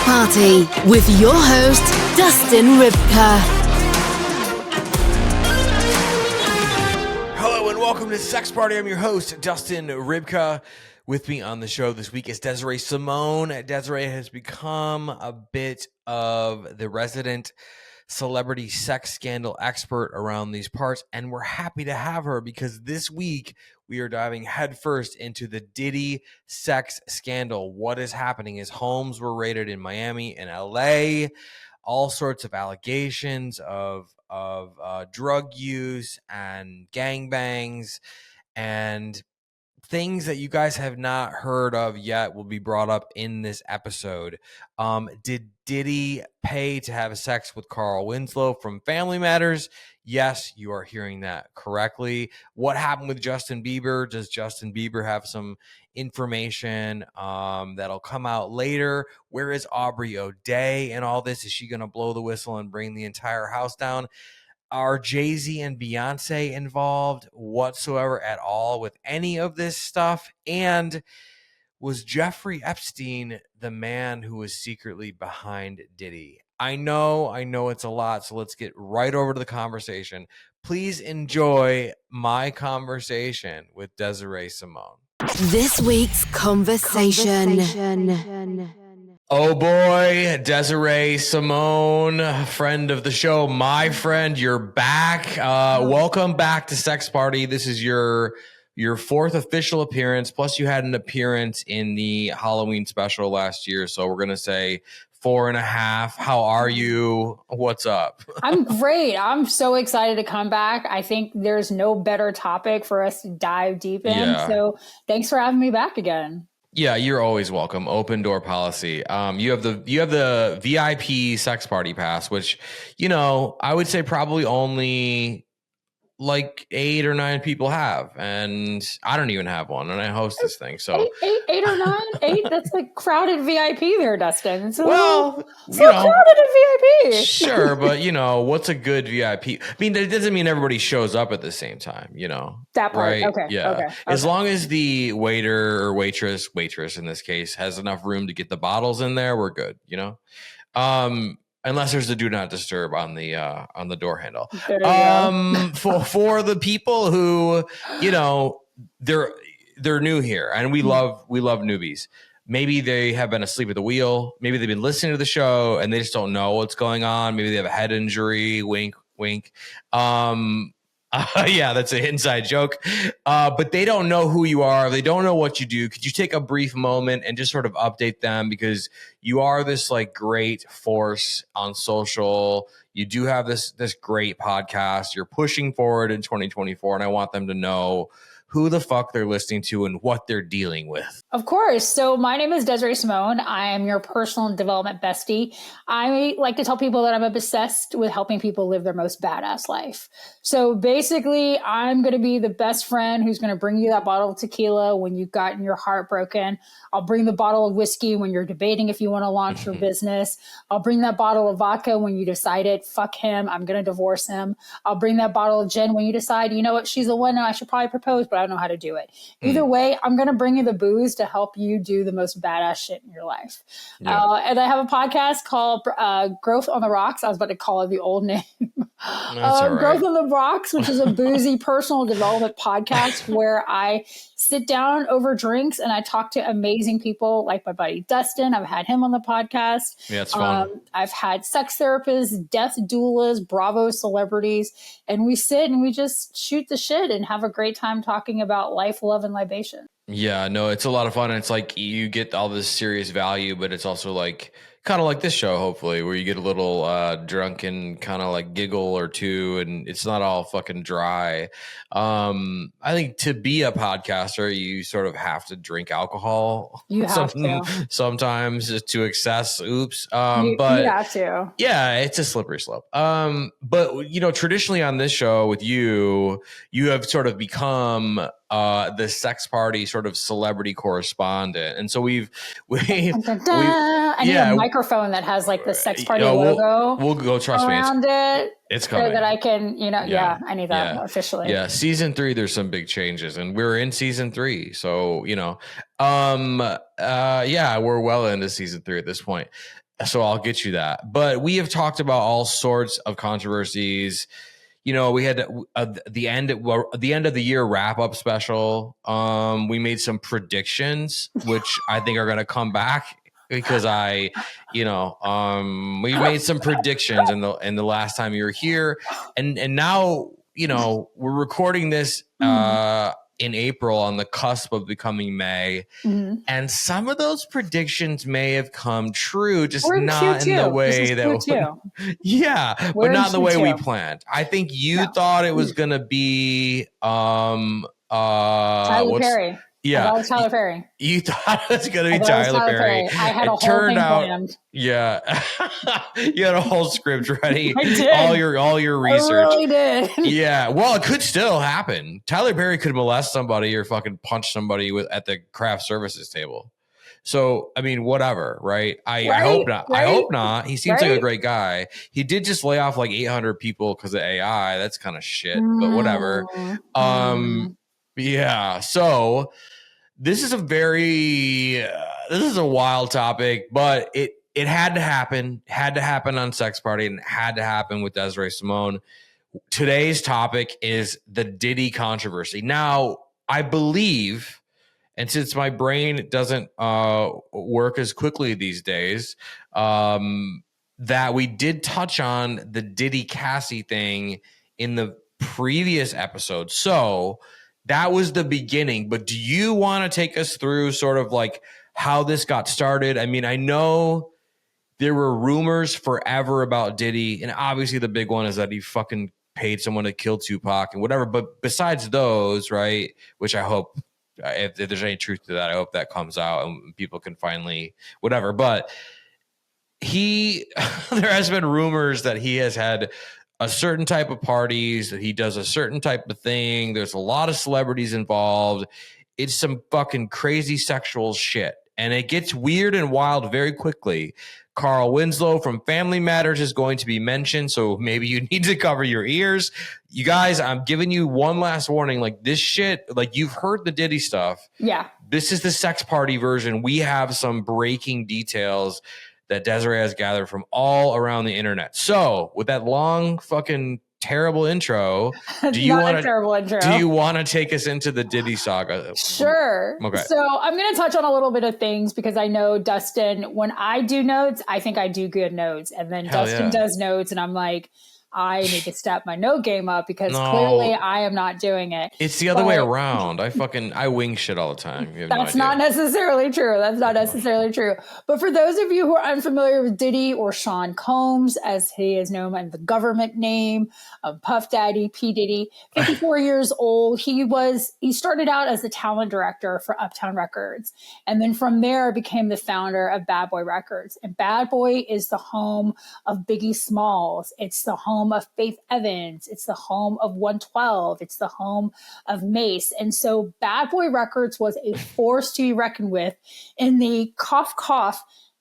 Party with your host, Dustin Rybka. Hello and welcome to Sex Party. I'm your host, Dustin Rybka. With me on the show this week is Desiree Simone. Desiree has become a bit of the resident celebrity sex scandal expert around these parts, and we're happy to have her because this week we are diving headfirst into the Diddy sex scandal. What is happening? His homes were raided in Miami and LA. All sorts of allegations of drug use and gangbangs and things that you guys have not heard of yet will be brought up in this episode. Did Diddy pay to have sex with Carl Winslow from Family Matters? Yes, you are hearing that correctly. What happened with Justin Bieber? Does Justin Bieber have some information that'll come out later? Where is Aubrey O'Day and all this? Is she going to blow the whistle and bring the entire house down? Are Jay-Z and Beyonce involved whatsoever at all with any of this stuff? And was Jeffrey Epstein the man who was secretly behind Diddy? I know it's a lot, so let's get right over to the conversation. Please enjoy my conversation with Desiree Simone. This week's conversation. Oh boy, Desiree Simone, friend of the show, my friend, you're back. Welcome back to Sex Party. This is your fourth official appearance, plus you had an appearance in the Halloween special last year, so we're going to say 4.5. How are you? What's up? I'm great. I'm so excited to come back. I think there's no better topic for us to dive deep in, so thanks for having me back again. Yeah, you're always welcome. Open door policy. You have the VIP sex party pass, which, I would say probably only like 8 or 9 people have, and I don't even have one, and I host this thing. So eight or nine, 8. That's like crowded VIP there, Dustin. It's crowded at VIP. Sure, but what's a good VIP? I mean, that doesn't mean everybody shows up at the same time. That part, right? Okay. Yeah. Okay. As long as the waiter or waitress in this case has enough room to get the bottles in there, we're good. Unless there's a do not disturb on the door handle. For the people who, they're new here, and we love newbies. Maybe they have been asleep at the wheel. Maybe they've been listening to the show and they just don't know what's going on. Maybe they have a head injury. Wink, wink. Yeah, that's an inside joke. But they don't know who you are. They don't know what you do. Could you take a brief moment and just sort of update them? Because you are this like great force on social. You do have this great podcast. You're pushing forward in 2024. And I want them to know who the fuck they're listening to and what they're dealing with. Of course. So my name is Desiree Simone. I am your personal development bestie. I like to tell people that I'm obsessed with helping people live their most badass life. So basically, I'm going to be the best friend who's going to bring you that bottle of tequila when you've gotten your heart broken. I'll bring the bottle of whiskey when you're debating if you want to launch your business. I'll bring that bottle of vodka when you decided, fuck him, I'm going to divorce him. I'll bring that bottle of gin when you decide, you know what, she's the one and I should probably propose, but I don't know how to do it. Either way, I'm going to bring you the booze to help you do the most badass shit in your life. Yeah. And I have a podcast called Growth on the Rocks. I was about to call it the old name. Right. Growth on the Rocks, which is a boozy personal development podcast where I sit down over drinks and I talk to amazing people like my buddy Dustin. I've had him on the podcast. Yeah, it's fun. I've had sex therapists, death doulas, Bravo celebrities, and we sit and we just shoot the shit and have a great time talking about life, love, and libation. Yeah, no, it's a lot of fun. And it's like you get all this serious value, but it's also like kind of like this show, hopefully, where you get a little drunk and kind of like giggle or two, and it's not all fucking dry. I think to be a podcaster, you sort of have to drink alcohol. You have to. Sometimes just to excess. Oops. But you have to. Yeah, it's a slippery slope. But traditionally on this show with you have sort of become the sex party sort of celebrity correspondent, and so we I need a microphone that has like the sex party logo. We'll go. Trust around me, it. It's coming. So that I can, I need that officially. Yeah, season 3, there's some big changes, and we're in season 3, so we're well into season 3 at this point. So I'll get you that. But we have talked about all sorts of controversies. You know, we had the end of the year wrap up special. We made some predictions, which I think are going to come back because we made some predictions in the last time you were here, and now we're recording this in April on the cusp of becoming May. Mm-hmm. And some of those predictions may have come true, just We're in not Q2. in the way this is that Q2. but not in the way Q2. we planned. I think you thought it was gonna be Tyler Perry. Yeah, I thought it was Tyler Perry. You thought it was gonna be Tyler Perry. I had a whole turned thing out, planned. Yeah, you had a whole script ready. I did. All your research. I really did. Yeah, well, it could still happen. Tyler Perry could molest somebody or fucking punch somebody at the craft services table. So, I mean, whatever, right? I hope not. Right? I hope not. He seems like a great guy. He did just lay off like 800 people because of AI. That's kind of shit, but whatever. Yeah. So this is a wild topic, but it had to happen. Had to happen on Sex Party, and it had to happen with Desiree Simone. Today's topic is the Diddy controversy. Now, I believe, and since my brain doesn't work as quickly these days, that we did touch on the Diddy Cassie thing in the previous episode. So that was the beginning. But do you want to take us through sort of like how this got started? I mean, I know there were rumors forever about Diddy, and obviously the big one is that he fucking paid someone to kill Tupac and whatever. But besides those, right, which I hope, if there's any truth to that, I hope that comes out and people can finally whatever. But there has been rumors that he has had a certain type of parties, that he does a certain type of thing. There's a lot of celebrities involved. It's some fucking crazy sexual shit. And it gets weird and wild very quickly. Carl Winslow from Family Matters is going to be mentioned, so maybe you need to cover your ears. You guys, I'm giving you one last warning. Like, this shit, like, you've heard the Diddy stuff. Yeah. This is the Sex Party version. We have some breaking details that Desiree has gathered from all around the internet. So, with that long fucking terrible intro, do you want to take us into the Diddy saga? Sure. Okay. So I'm going to touch on a little bit of things because I know Dustin, when I do notes, I think I do good notes. And then Dustin does notes and I'm like, I need to step my note game up because clearly I am not doing it. It's the other way around. I wing shit all the time. That's not necessarily true. That's not necessarily true. But for those of you who are unfamiliar with Diddy, or Sean Combs, as he is known by the government name of Puff Daddy, P. Diddy, 54 years old. He started out as the talent director for Uptown Records. And then from there became the founder of Bad Boy Records. And Bad Boy is the home of Biggie Smalls. It's the home of Faith Evans. It's the home of 112. It's the home of Mace. And so Bad Boy Records was a force to be reckoned with in the cough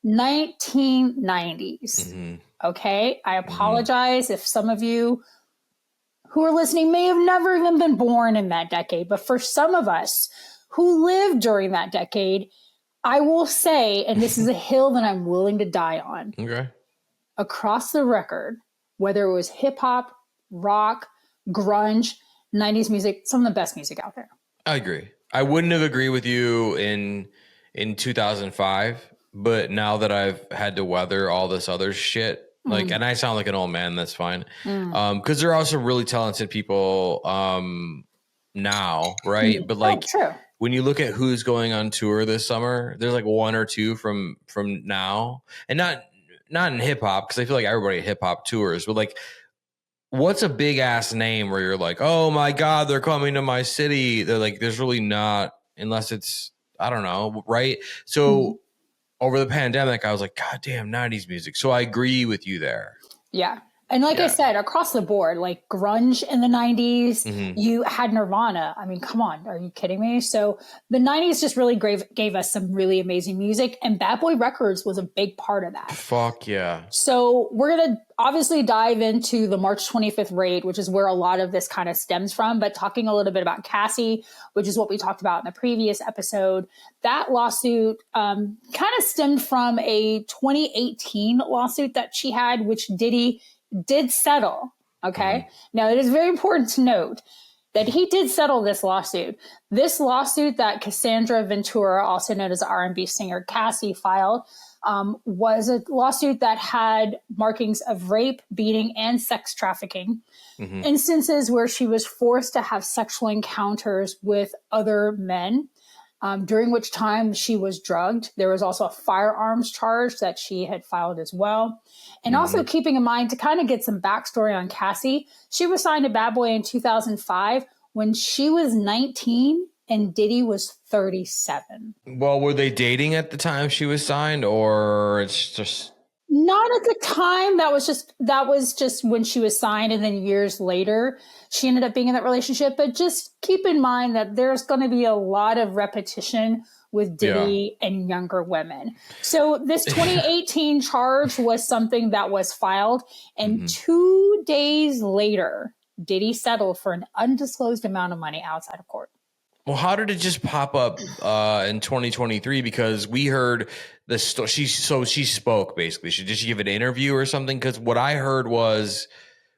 1990s. Mm-hmm. Okay. I apologize if some of you who are listening may have never even been born in that decade. But for some of us who lived during that decade, I will say, and this is a hill that I'm willing to die on. Okay. Across the record, whether it was hip hop, rock, grunge, 90s music, some of the best music out there. I agree. I wouldn't have agreed with you in 2005, but now that I've had to weather all this other shit, like, and I sound like an old man, that's fine. Because there are some really talented people now, right? But like, when you look at who's going on tour this summer, there's like one or two from now, and not in hip hop, because I feel like everybody at hip hop tours, but like, what's a big ass name where you're like, oh my God, they're coming to my city? They're like, there's really not, unless it's, I don't know, right? So over the pandemic, I was like, God damn, 90s music. So I agree with you there. Yeah. And like I said, across the board, like grunge in the 90s, you had Nirvana. I mean, come on, are you kidding me? So the 90s just really gave us some really amazing music, and Bad Boy Records was a big part of that. Fuck yeah. So we're going to obviously dive into the March 25th raid, which is where a lot of this kind of stems from, but talking a little bit about Cassie, which is what we talked about in the previous episode. That lawsuit kind of stemmed from a 2018 lawsuit that she had, which Diddy did settle. Okay. Now it is very important to note that he did settle this lawsuit. This lawsuit that Cassandra Ventura, also known as R&B singer Cassie, filed was a lawsuit that had markings of rape, beating, and sex trafficking. Instances where she was forced to have sexual encounters with other men, during which time she was drugged. There was also a firearms charge that she had filed as well. And also keeping in mind, to kind of get some backstory on Cassie, she was signed to Bad Boy in 2005 when she was 19 and Diddy was 37. Well, were they dating at the time she was signed, or it's just... Not at the time. That was just when she was signed, and then years later she ended up being in that relationship. But just keep in mind that there's going to be a lot of repetition with Diddy and younger women. So this 2018 charge was something that was filed, and 2 days later Diddy settled for an undisclosed amount of money outside of court. Well, how did it just pop up in 2023? Because we heard the she spoke basically. Did she give an interview or something? Because what I heard was,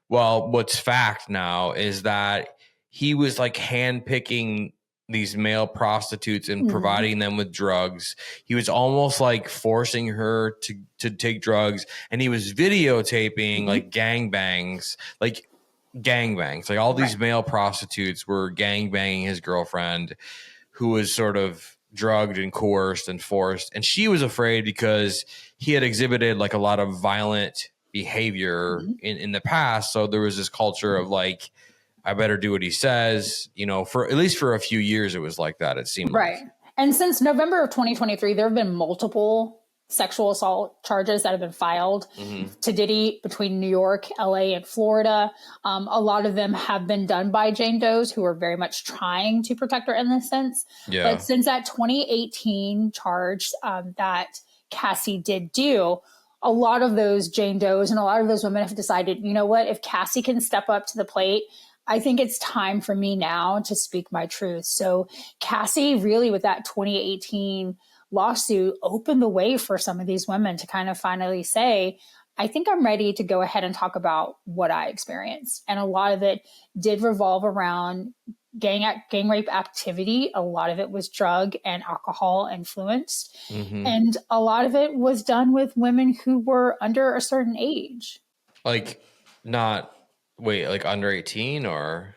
well, what's fact now is that he was like handpicking these male prostitutes and providing them with drugs. He was almost like forcing her to take drugs, and he was videotaping like gangbangs, like all these male prostitutes were gangbanging his girlfriend, who was sort of drugged and coerced and forced. And she was afraid because he had exhibited like a lot of violent behavior in the past. So there was this culture of like, I better do what he says, you know, for at least for a few years, it was like that. It seemed right. Like. And since November of 2023, there have been multiple sexual assault charges that have been filed to Diddy between New York, LA, and Florida. A lot of them have been done by Jane Does, who are very much trying to protect her innocence. Yeah. But since that 2018 charge that Cassie did do, a lot of those Jane Does and a lot of those women have decided, you know what, if Cassie can step up to the plate, I think it's time for me now to speak my truth. So Cassie really, with that 2018 lawsuit, opened the way for some of these women to kind of finally say, I think I'm ready to go ahead and talk about what I experienced. And a lot of it did revolve around gang rape activity. A lot of it was drug and alcohol influenced. And a lot of it was done with women who were under a certain age. Like under 18 or?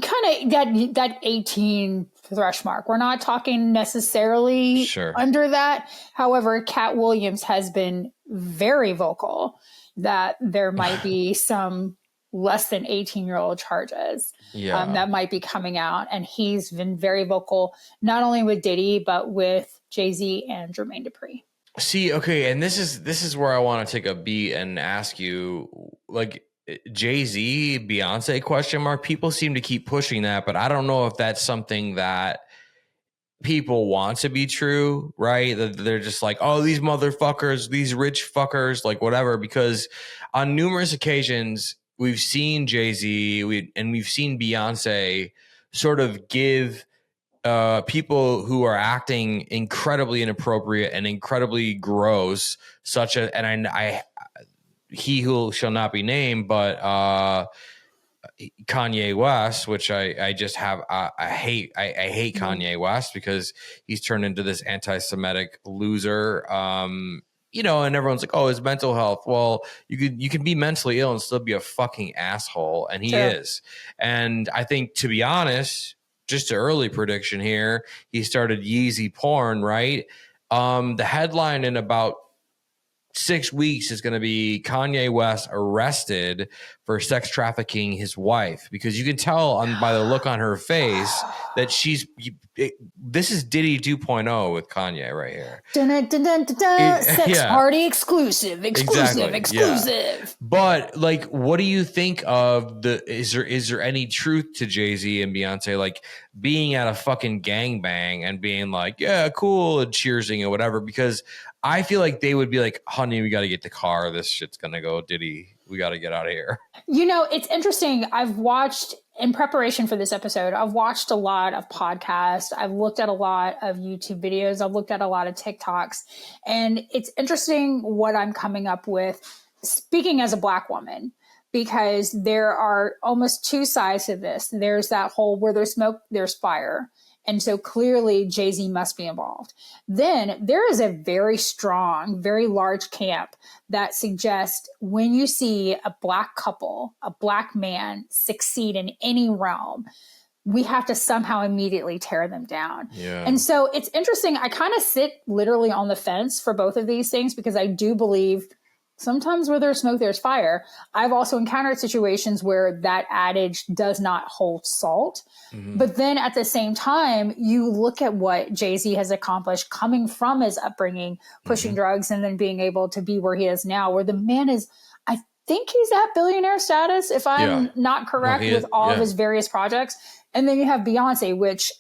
Kind of that 18 thresh mark. We're not talking necessarily under that. However, Cat Williams has been very vocal that there might be some less than 18-year-old charges that might be coming out. And he's been very vocal, not only with Diddy, but with Jay-Z and Jermaine Dupri. See, okay. And this is where I want to take a beat and ask you, like, Jay-Z, Beyonce question mark. People seem to keep pushing that, but I don't know if that's something that people want to be true, right? They're just like, oh, these motherfuckers, these rich fuckers, like whatever. Because on numerous occasions, we've seen Jay-Z we've seen Beyonce sort of give people who are acting incredibly inappropriate and incredibly gross, such as, and I he who shall not be named, but Kanye West, which I just have I hate Kanye West because he's turned into this anti-Semitic loser. You know, and everyone's like, oh, his mental health. Well, you can be mentally ill and still be a fucking asshole, and he is. And I think, to be honest, just an early prediction here, he started Yeezy porn, right? The headline in about 6 weeks is going to be Kanye West arrested for sex trafficking his wife, because you can tell by the look on her face that this is Diddy 2.0 with Kanye right here. Dun, dun, dun, dun, dun. Sex party exclusive. Yeah. But like, what do you think of is there any truth to Jay-Z and Beyonce like being at a fucking gangbang and being like, yeah, cool, and cheersing or whatever? Because I feel like they would be like, honey, we got to get the car. This shit's going to go. Diddy, we got to get out of here. You know, it's interesting. I've watched, in preparation for this episode, I've watched a lot of podcasts. I've looked at a lot of YouTube videos. I've looked at a lot of TikToks. And it's interesting what I'm coming up with, speaking as a Black woman, because there are almost two sides to this. There's that whole where there's smoke, there's fire. And so clearly Jay-Z must be involved. Then there is a very strong, very large camp that suggests when you see a Black couple, a Black man succeed in any realm, we have to somehow immediately tear them down. Yeah. And so it's interesting. I kind of sit literally on the fence for both of these things, because I do believe sometimes where there's smoke, there's fire. I've also encountered situations where that adage does not hold salt. Mm-hmm. But then at the same time, you look at what Jay-Z has accomplished coming from his upbringing, pushing drugs, and then being able to be where he is now, where the man is, I think he's at billionaire status, if I'm not correct, with all of his various projects. And then you have Beyonce, which,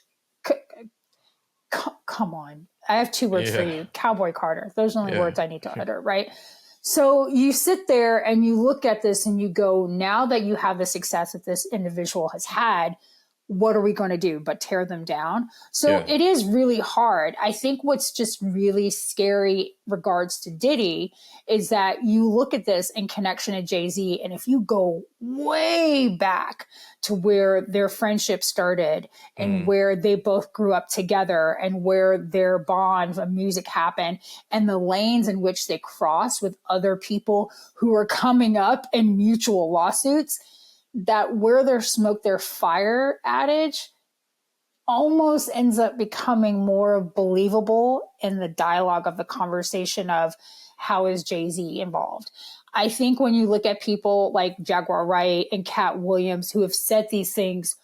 come on. I have two words for you. Cowboy Carter. Those are the only words I need to utter, right? So you sit there and you look at this and you go, now that you have the success that this individual has had, what are we going to do but tear them down? So it is really hard. I think what's just really scary regards to Diddy is that you look at this in connection to Jay-Z, and if you go way back to where their friendship started and where they both grew up together and where their bond of music happened and the lanes in which they crossed with other people who are coming up in mutual lawsuits, that where there's smoke, there's fire adage almost ends up becoming more believable in the dialogue of the conversation of how is Jay-Z involved. I think when you look at people like Jaguar Wright and Cat Williams, who have said these things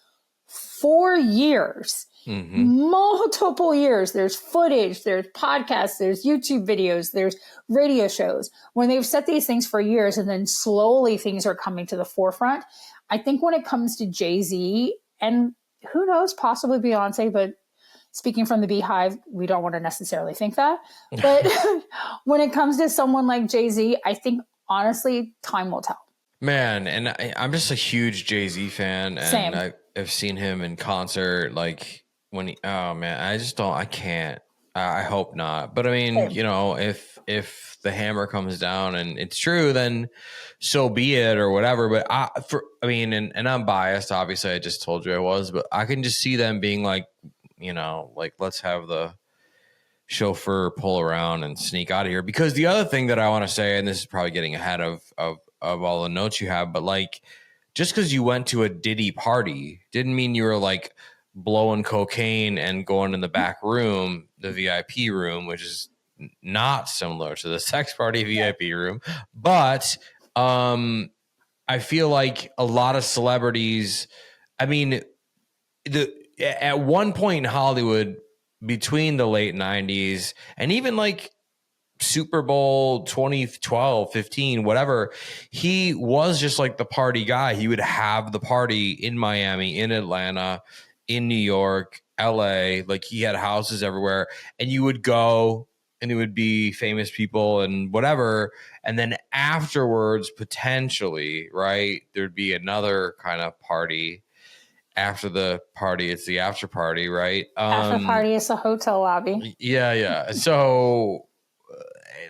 for years, multiple years, there's footage, there's podcasts, there's YouTube videos, there's radio shows, when they've said these things for years and then slowly things are coming to the forefront. I think when it comes to Jay-Z, and who knows, possibly Beyonce, but speaking from the Beehive, we don't want to necessarily think that. But when it comes to someone like Jay-Z, I think, honestly, time will tell. Man, and I'm just a huge Jay-Z fan. And Same. I've seen him in concert, like when I can't. I hope not. But I mean, you know, if the hammer comes down and it's true, then so be it or whatever. But and I'm biased. Obviously, I just told you I was, but I can just see them being like, you know, like, let's have the chauffeur pull around and sneak out of here. Because the other thing that I want to say, and this is probably getting ahead of all the notes you have, but like, just because you went to a Diddy party didn't mean you were like blowing cocaine and going in the back room, the VIP room, which is not similar to the sex party VIP room. But I feel like a lot of celebrities, I mean, at one point in Hollywood, between the late 90s and even like Super Bowl 2012, 15, whatever, he was just like the party guy. He would have the party in Miami, in Atlanta, in New York, LA. Like, he had houses everywhere, and you would go and it would be famous people and whatever. And then afterwards, potentially, right, there'd be another kind of party. After the party, it's the after party, right? After party is the hotel lobby. Yeah. So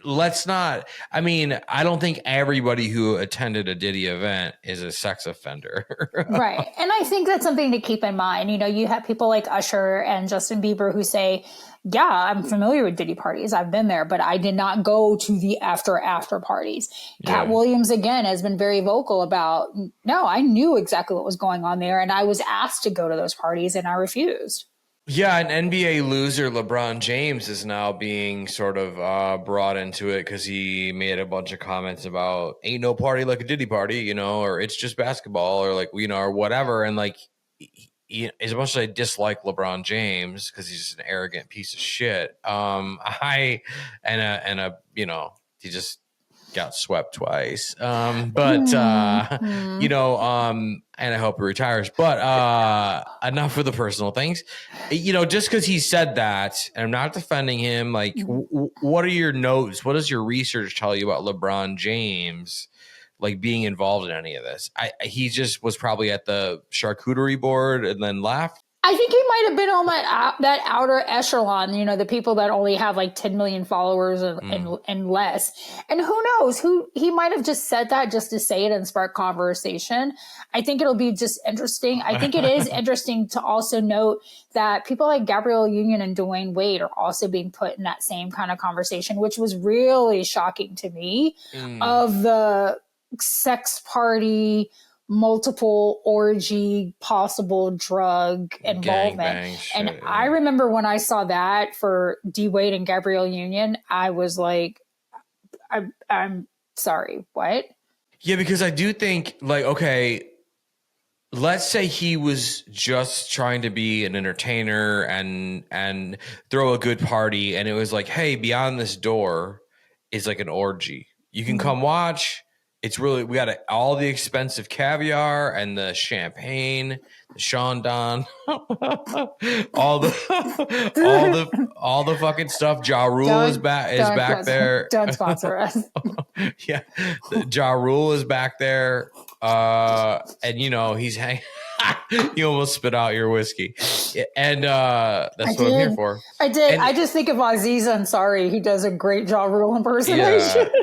let's not, I mean, I don't think everybody who attended a Diddy event is a sex offender. Right. And I think that's something to keep in mind. You know, you have people like Usher and Justin Bieber who say, yeah, I'm familiar with Diddy parties. I've been there, but I did not go to the after parties. Cat Williams, again, has been very vocal about, no, I knew exactly what was going on there. And I was asked to go to those parties and I refused. Yeah, an NBA loser, LeBron James, is now being sort of brought into it because he made a bunch of comments about ain't no party like a Diddy party, you know, or it's just basketball, or like, you know, or whatever. And like, as much as I dislike LeBron James because he's just an arrogant piece of shit, you know, he just got swept twice. You know, and I hope he retires. But enough of the personal things. You know, just because he said that, and I'm not defending him, like, what are your notes? What does your research tell you about LeBron James, like, being involved in any of this? He just was probably at the charcuterie board and then left. I think he might have been on that outer echelon, you know, the people that only have like 10 million followers and less. And who knows, he might have just said that just to say it and spark conversation. I think it'll be just interesting. I think it is interesting to also note that people like Gabrielle Union and Dwayne Wade are also being put in that same kind of conversation, which was really shocking to me, of the sex party, multiple orgy, possible drug involvement. And shit, I remember when I saw that for D Wade and Gabrielle Union, I was like, I'm sorry, what? Yeah, because I do think, like, okay, let's say he was just trying to be an entertainer and throw a good party, and it was like, hey, beyond this door is like an orgy. You can come watch. It's really, we got all the expensive caviar and the champagne, the Chandon, all the fucking stuff. Ja Rule is back there. Don't sponsor us. Yeah, Ja Rule is back there, and you know he's hanging. You almost spit out your whiskey, and that's what I'm here for. I did. And I just think of Aziz Ansari. He does a great Ja Rule impersonation. Yeah.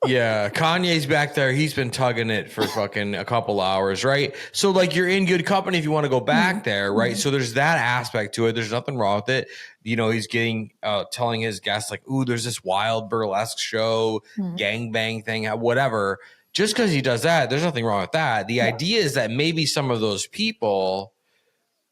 Yeah, Kanye's back there. He's been tugging it for fucking a couple hours, right? So, like, you're in good company if you want to go back there, right? So there's that aspect to it. There's nothing wrong with it. You know, he's getting telling his guests, like, ooh, there's this wild burlesque show, gangbang thing, whatever. Just because he does that, there's nothing wrong with that. The idea is that maybe some of those people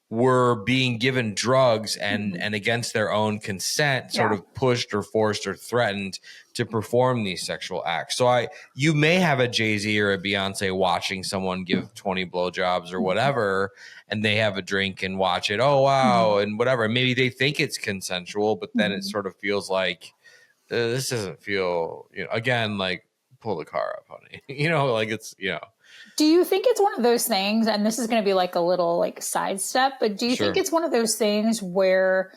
were being given drugs and against their own consent, sort of pushed or forced or threatened to perform these sexual acts. So you may have a Jay-Z or a Beyonce watching someone give 20 blowjobs or whatever, and they have a drink and watch it. Oh, wow. And whatever. Maybe they think it's consensual, but then it sort of feels like this doesn't feel, you know, again, like, pull the car up, honey. You know, like, it's, you know. Do you think it's one of those things, and this is going to be like a little like sidestep, but do you think it's one of those things where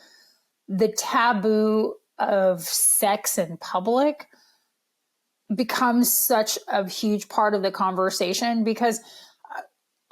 the taboo of sex in public becomes such a huge part of the conversation? Because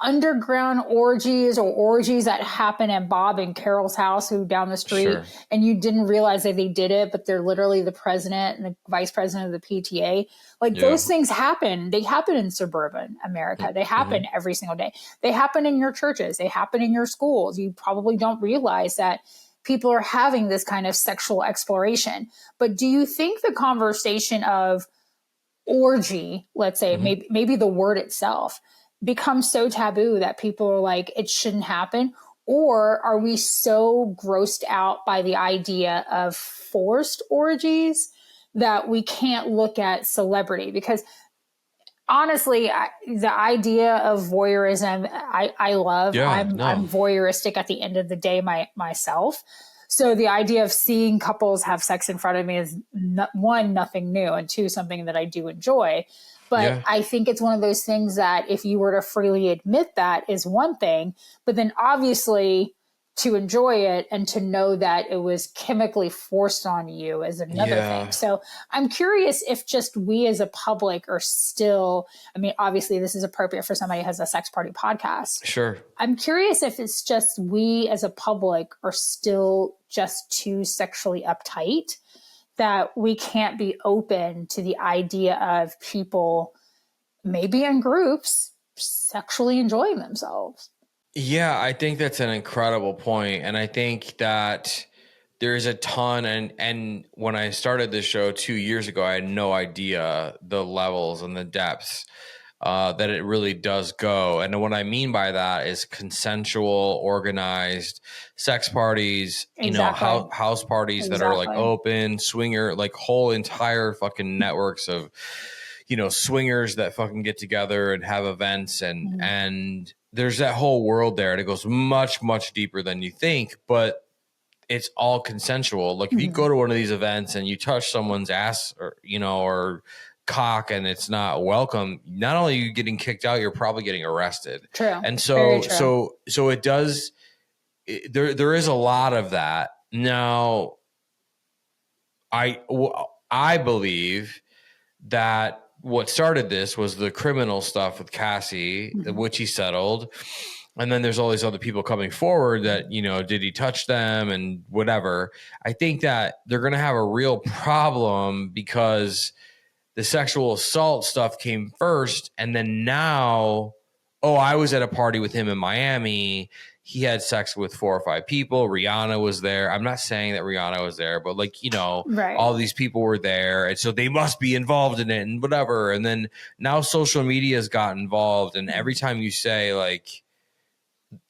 underground orgies or orgies that happen at Bob and Carol's house, who down the street, and you didn't realize that they did it, but they're literally the president and the vice president of the PTA. Like those things happen. They happen in suburban America. They happen every single day. They happen in your churches. They happen in your schools. You probably don't realize that people are having this kind of sexual exploration. But do you think the conversation of orgy, let's say, maybe the word itself, becomes so taboo that people are like, it shouldn't happen? Or are we so grossed out by the idea of forced orgies that we can't look at celebrity? Because honestly, the idea of voyeurism, I love. I'm voyeuristic at the end of the day myself. So the idea of seeing couples have sex in front of me is, one, nothing new, and two, something that I do enjoy. But I think it's one of those things that if you were to freely admit that is one thing, but then obviously to enjoy it and to know that it was chemically forced on you is another thing. So I'm curious if just we as a public are still, I mean, obviously this is appropriate for somebody who has a sex party podcast. Sure. I'm curious if it's just we as a public are still just too sexually uptight, that we can't be open to the idea of people, maybe in groups, sexually enjoying themselves. Yeah, I think that's an incredible point. And I think that there's a ton. And when I started this show 2 years ago, I had no idea the levels and the depths that it really does go. And what I mean by that is consensual, organized sex parties, house parties that are like open, swinger, like whole entire fucking networks of, swingers that fucking get together and have events and there's that whole world there. And it goes much, much deeper than you think, but it's all consensual. Like if you go to one of these events and you touch someone's ass or cock and it's not welcome, not only are you getting kicked out, you're probably getting arrested. True. And so it does, there is a lot of that. Now, I believe that what started this was the criminal stuff with Cassie, which he settled. And then there's all these other people coming forward that, did he touch them and whatever. I think that they're going to have a real problem because the sexual assault stuff came first. And then now, I was at a party with him in Miami. He had sex with 4 or 5 people. Rihanna was there. I'm not saying that Rihanna was there, but all these people were there. And so they must be involved in it and whatever. And then now social media has got involved. And every time you say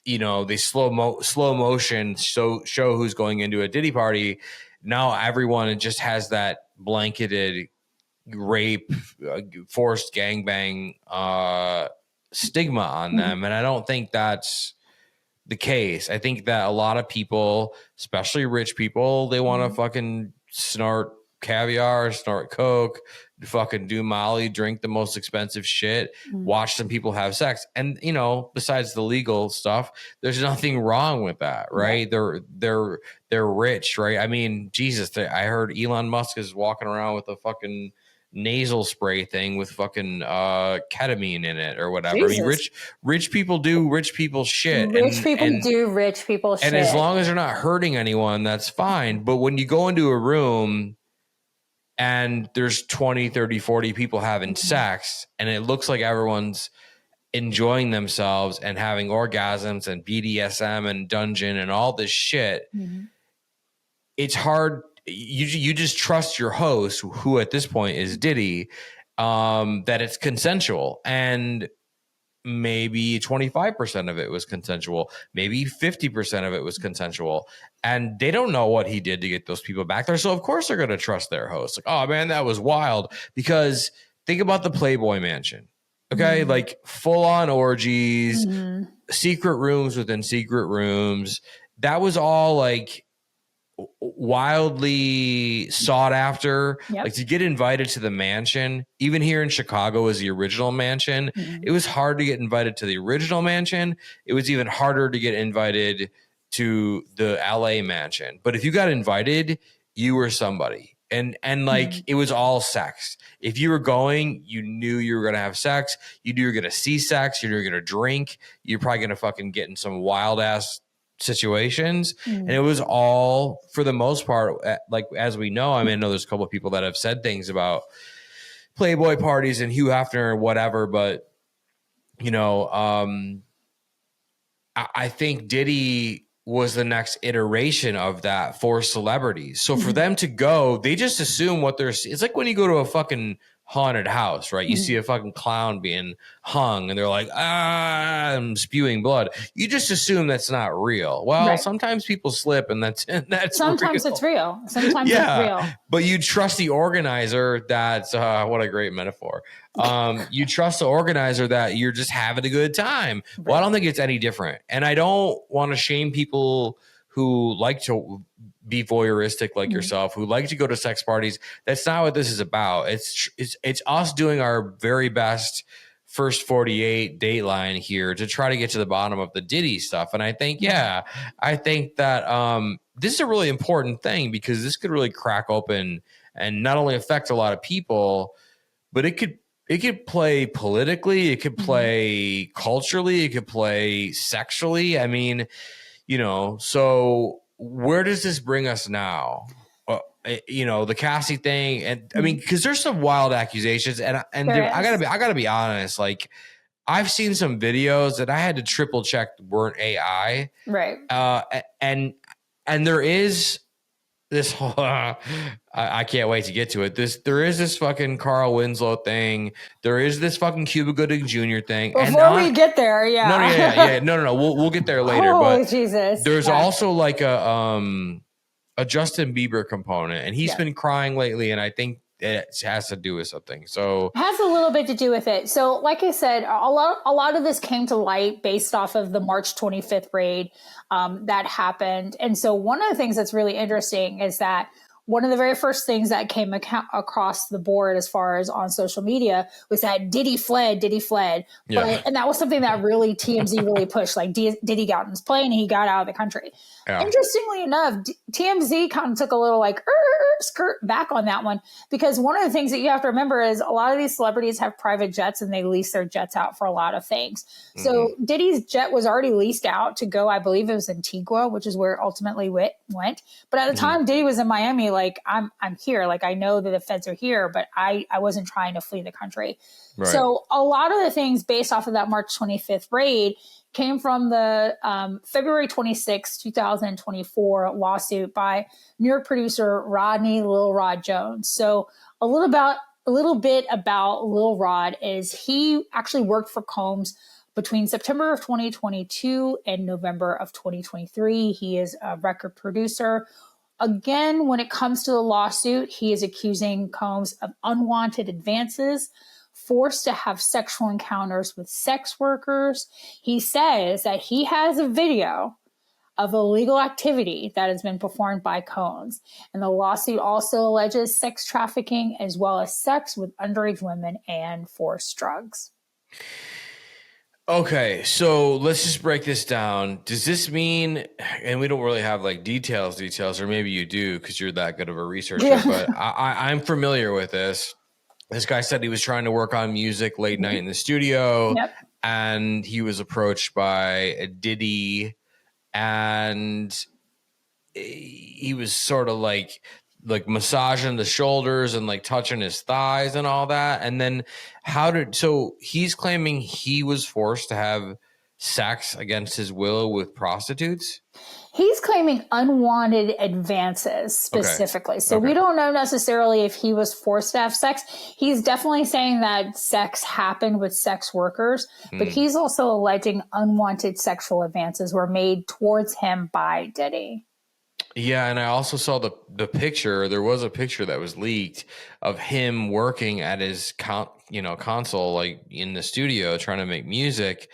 they slow motion show who's going into a Diddy party, now everyone just has that blanketed rape, forced gangbang stigma on them. And I don't think that's the case. I think that a lot of people, especially rich people, they want to fucking snort caviar, snort coke, fucking do Molly, drink the most expensive shit, watch some people have sex. And, besides the legal stuff, there's nothing wrong with that, right? They're rich, right? I mean, Jesus, I heard Elon Musk is walking around with a fucking nasal spray thing with fucking ketamine in it or whatever. Jesus. I mean, rich people do rich people shit. Rich people do rich people shit. And as long as they're not hurting anyone, that's fine. But when you go into a room and there's 20, 30, 40 people having sex and it looks like everyone's enjoying themselves and having orgasms and BDSM and dungeon and all this shit, it's hard. You just trust your host, who at this point is Diddy, that it's consensual. And maybe 25% of it was consensual. Maybe 50% of it was consensual. And they don't know what he did to get those people back there. So, of course, they're going to trust their host. Like, oh, man, that was wild. Because think about the Playboy Mansion. Okay? Like full-on orgies, secret rooms within secret rooms. That was all like wildly sought after. Like to get invited to the mansion, even here in Chicago as the original mansion, it was hard to get invited to the original mansion. It was even harder to get invited to the LA mansion. But if you got invited, you were somebody. And it was all sex. If you were going, you knew you were going to have sex. You knew you were going to see sex. You knew you were going to drink. You're probably going to fucking get in some wild ass situations. And it was all, for the most part, like, as we know, I mean, I know there's a couple of people that have said things about Playboy parties and Hugh Hefner and whatever, but I think Diddy was the next iteration of that for celebrities. So for them to go, they just assume it's like when you go to a fucking haunted house, right? You see a fucking clown being hung and they're like, I'm spewing blood. You just assume that's not real. Well, sometimes people slip and that's sometimes real. It's real. Sometimes it's real. But you trust the organizer that's what a great metaphor. You trust the organizer that you're just having a good time. Well, I don't think it's any different. And I don't want to shame people who like to be voyeuristic like yourself, who like to go to sex parties. That's not what this is about. It's us doing our very best first 48 Dateline here to try to get to the bottom of the Diddy stuff. And I think, I think that this is a really important thing because this could really crack open and not only affect a lot of people, but it could play politically, it could play culturally, it could play sexually. I mean, so where does this bring us now? The Cassie thing, and I mean, because there's some wild accusations, and I gotta be honest. Like, I've seen some videos that I had to triple check weren't AI, right? And there is this whole I can't wait to get to it. There is this fucking Carl Winslow thing. There is this fucking Cuba Gooding Jr. thing. Before we get there, No. We'll get there later. Holy But Jesus. there's also like a Justin Bieber component, and he's been crying lately, and I think it has to do with something. So it has a little bit to do with it. So, like I said, a lot of this came to light based off of the March 25th raid that happened. And so, one of the things that's really interesting is that one of the very first things that came across the board as far as on social media was that Diddy fled. Yeah. And that was something that really TMZ really pushed. Like Diddy got on his plane and he got out of the country. Yeah. Interestingly enough, TMZ kind of took a little like skirt back on that one, because one of the things that you have to remember is a lot of these celebrities have private jets and they lease their jets out for a lot of things. Mm-hmm. So Diddy's jet was already leased out to go, I believe it was Antigua, which is where it ultimately went. But at the time Diddy was in Miami, like I'm here, like I know that the feds are here, but I wasn't trying to flee the country. Right. So a lot of the things based off of that March 25th raid came from the February 26, 2024 lawsuit by New York producer Rodney Lil Rod Jones. So a little bit about Lil Rod is he actually worked for Combs between September of 2022 and November of 2023. He is a record producer. Again, when it comes to the lawsuit, he is accusing Combs of unwanted advances, forced to have sexual encounters with sex workers. He says that he has a video of illegal activity that has been performed by Combs. And the lawsuit also alleges sex trafficking as well as sex with underage women and forced drugs. Okay, so let's just break this down. Does this mean, and we don't really have like details, or maybe you do because you're that good of a researcher, but I'm familiar with this. This guy said he was trying to work on music late night in the studio, and he was approached by Diddy, and he was sort of like massaging the shoulders and like touching his thighs and all that. And then so he's claiming he was forced to have sex against his will with prostitutes. He's claiming unwanted advances specifically. Okay. So we don't know necessarily if he was forced to have sex. He's definitely saying that sex happened with sex workers, but he's also alleging unwanted sexual advances were made towards him by Diddy. Yeah, and I also saw the picture. There was a picture that was leaked of him working at his console, like in the studio, trying to make music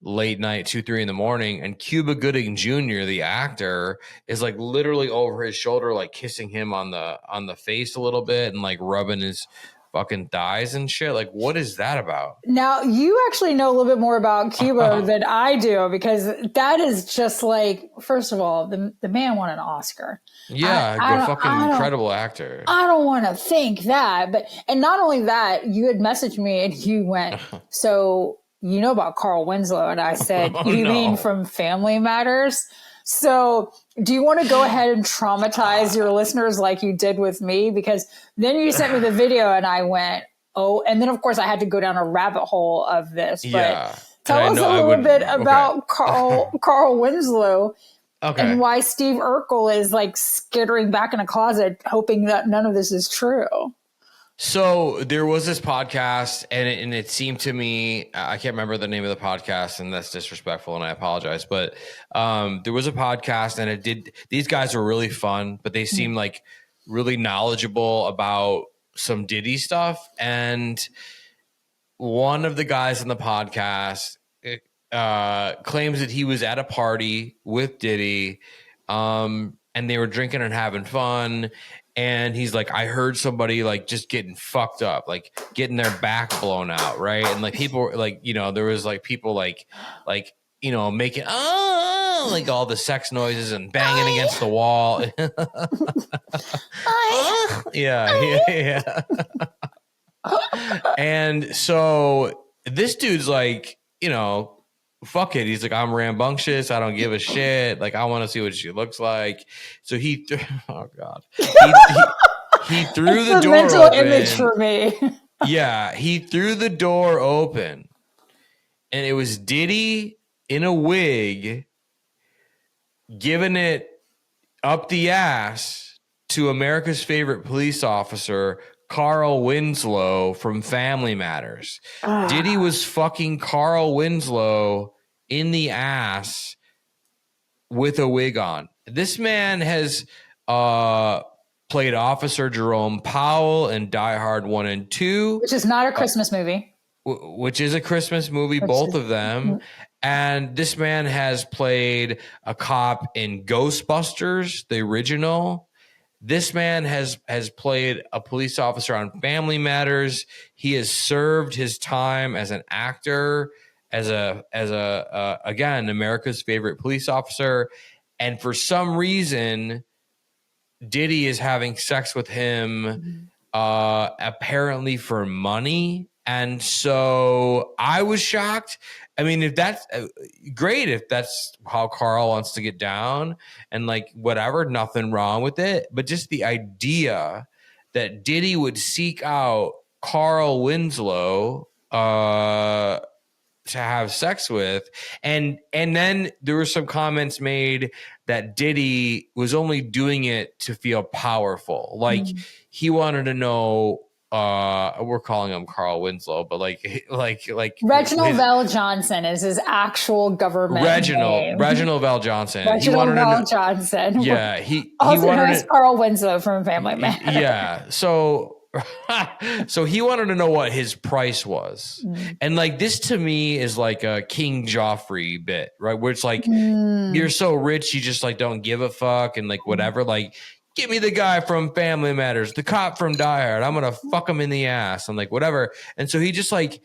late night, 2-3 in the morning. And Cuba Gooding Jr., the actor, is like literally over his shoulder, like kissing him on the face a little bit and like rubbing his fucking thighs and shit. Like, what is that about? Now, you actually know a little bit more about Cuba than I do, because that is just like, first of all, the man won an Oscar. Yeah, fucking incredible actor. I don't want to think that, and not only that, you had messaged me and you went, so you know about Carl Winslow, and I said, you mean from Family Matters? So do you want to go ahead and traumatize your listeners like you did with me? Because then you sent me the video and I went, oh, and then of course I had to go down a rabbit hole of this. But tell us a little bit about Carl Winslow and why Steve Urkel is like skittering back in a closet hoping that none of this is true. So there was this podcast, and it seemed to me, I can't remember the name of the podcast, and that's disrespectful, and I apologize. But there was a podcast, and these guys were really fun, but they seemed like really knowledgeable about some Diddy stuff. And one of the guys in the podcast claims that he was at a party with Diddy, and they were drinking and having fun. And he's like, I heard somebody like just getting fucked up, like getting their back blown out, right? And like people, like, there was like people like making like all the sex noises and banging against the wall. Yeah. And so this dude's like, fuck it. He's like, I'm rambunctious. I don't give a shit. Like, I want to see what she looks like. So he threw the door mental open. Image for me. Yeah, he threw the door open, and it was Diddy in a wig, giving it up the ass to America's favorite police officer, Carl Winslow from Family Matters. Diddy was fucking Carl Winslow in the ass with a wig on. This man has played Officer Jerome Powell in Die Hard 1 and 2. Which is not a Christmas movie. Which is a Christmas movie, both of them. And this man has played a cop in Ghostbusters, the original. This man has played a police officer on Family Matters. He has served his time as an actor, as a again, America's favorite police officer. And for some reason, Diddy is having sex with him, apparently for money. And so I was shocked. I mean, if that's great, if that's how Carl wants to get down and like whatever, nothing wrong with it. But just the idea that Diddy would seek out Carl Winslow to have sex with. And then there were some comments made that Diddy was only doing it to feel powerful. Like he wanted to know, we're calling him Carl Winslow, but like Reginald Vell Johnson is his actual government name. Reginald Vell Johnson. Reginald Vell Johnson. Yeah, he also known wanted as Carl Winslow from Family Matters. Yeah, so he wanted to know what his price was, and like this to me is like a King Joffrey bit, right? Where it's like you're so rich, you just like don't give a fuck, and like whatever, like. Give me the guy from Family Matters, the cop from Die Hard. I'm going to fuck him in the ass and like whatever. And so he just like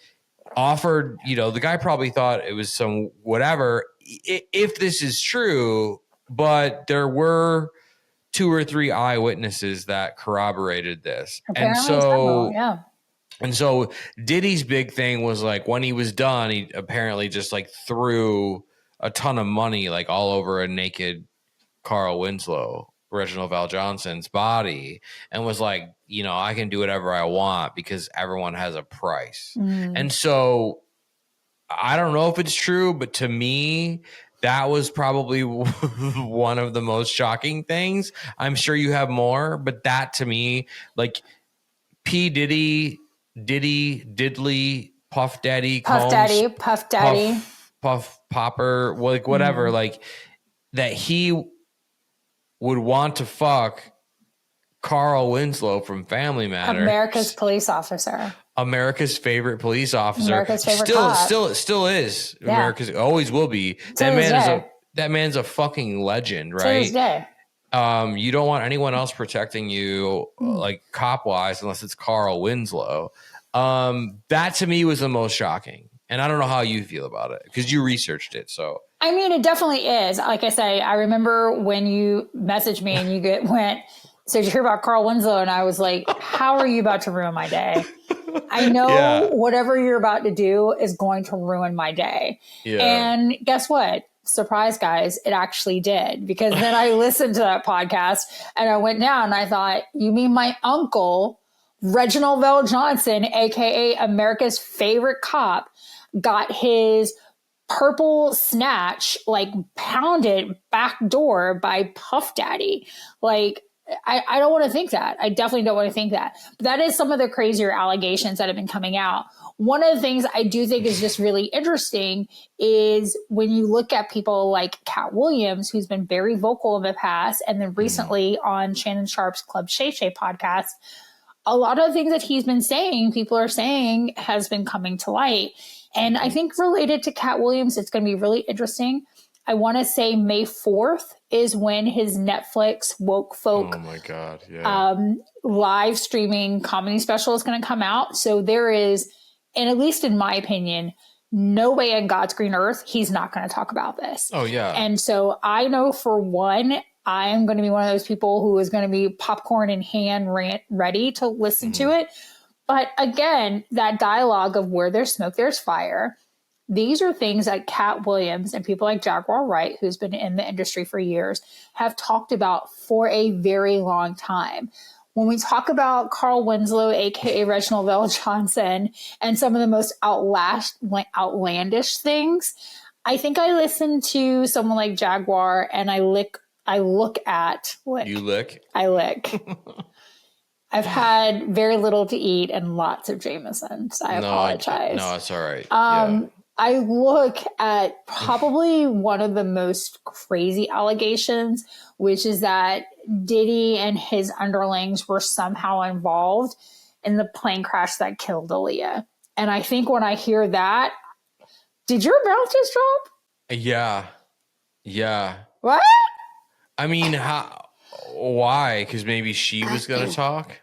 offered, you know, the guy probably thought it was some whatever, if this is true, but there were 2 or 3 eyewitnesses that corroborated this. Apparently And so Diddy's big thing was like when he was done, he apparently just like threw a ton of money like all over a naked Carl Winslow, Reginald Vell Johnson's body, and was like, you know, I can do whatever I want because everyone has a price. And so I don't know if it's true, but to me, that was probably one of the most shocking things. I'm sure you have more, but that to me, like P. Diddy, Diddley, Puff Daddy, Combs, Puff Daddy, Puff Popper, like whatever, like that he would want to fuck Carl Winslow from Family Matters, America's police officer, America's favorite police officer, America's favorite cop. still is. Yeah. America's always will be. That man's a fucking legend, right? To this day. You don't want anyone else protecting you, like cop wise, unless it's Carl Winslow. That to me was the most shocking, and I don't know how you feel about it because you researched it, so. I mean, it definitely is. Like I say, I remember when you messaged me and you went, so did you hear about Carl Winslow? And I was like, how are you about to ruin my day? I know whatever you're about to do is going to ruin my day. Yeah. And guess what? Surprise, guys, it actually did. Because then I listened to that podcast and I went down and I thought, you mean my uncle, Reginald Vell Johnson, a.k.a. America's favorite cop, got his purple snatch like pounded back door by Puff Daddy. Like I don't want to think that. I definitely don't want to think that. But that is some of the crazier allegations that have been coming out. One of the things I do think is just really interesting is when you look at people like Cat Williams, who's been very vocal in the past, and then recently on Shannon Sharp's Club Shay Shay podcast, a lot of the things that he's been saying, people are saying has been coming to light. And I think related to Cat Williams, it's going to be really interesting. I want to say May 4th is when his Netflix Woke Folk live streaming comedy special is going to come out. So there is, and at least in my opinion, no way in God's green earth he's not going to talk about this. Oh, yeah. And so I know for one, I am going to be one of those people who is going to be popcorn in hand ready to listen to it. But again, that dialogue of where there's smoke, there's fire. These are things that Cat Williams and people like Jaguar Wright, who's been in the industry for years, have talked about for a very long time. When we talk about Carl Winslow, a.k.a. Reginald Vell Johnson, and some of the most outlandish things, I think I listen to someone like Jaguar and I I look at lick. You lick? I lick. I've had very little to eat and lots of Jamesons. I apologize. No, it's all right. Yeah. I look at probably one of the most crazy allegations, which is that Diddy and his underlings were somehow involved in the plane crash that killed Aaliyah. And I think when I hear that, did your mouth just drop? Yeah. What? I mean, why? Because maybe she was going to talk?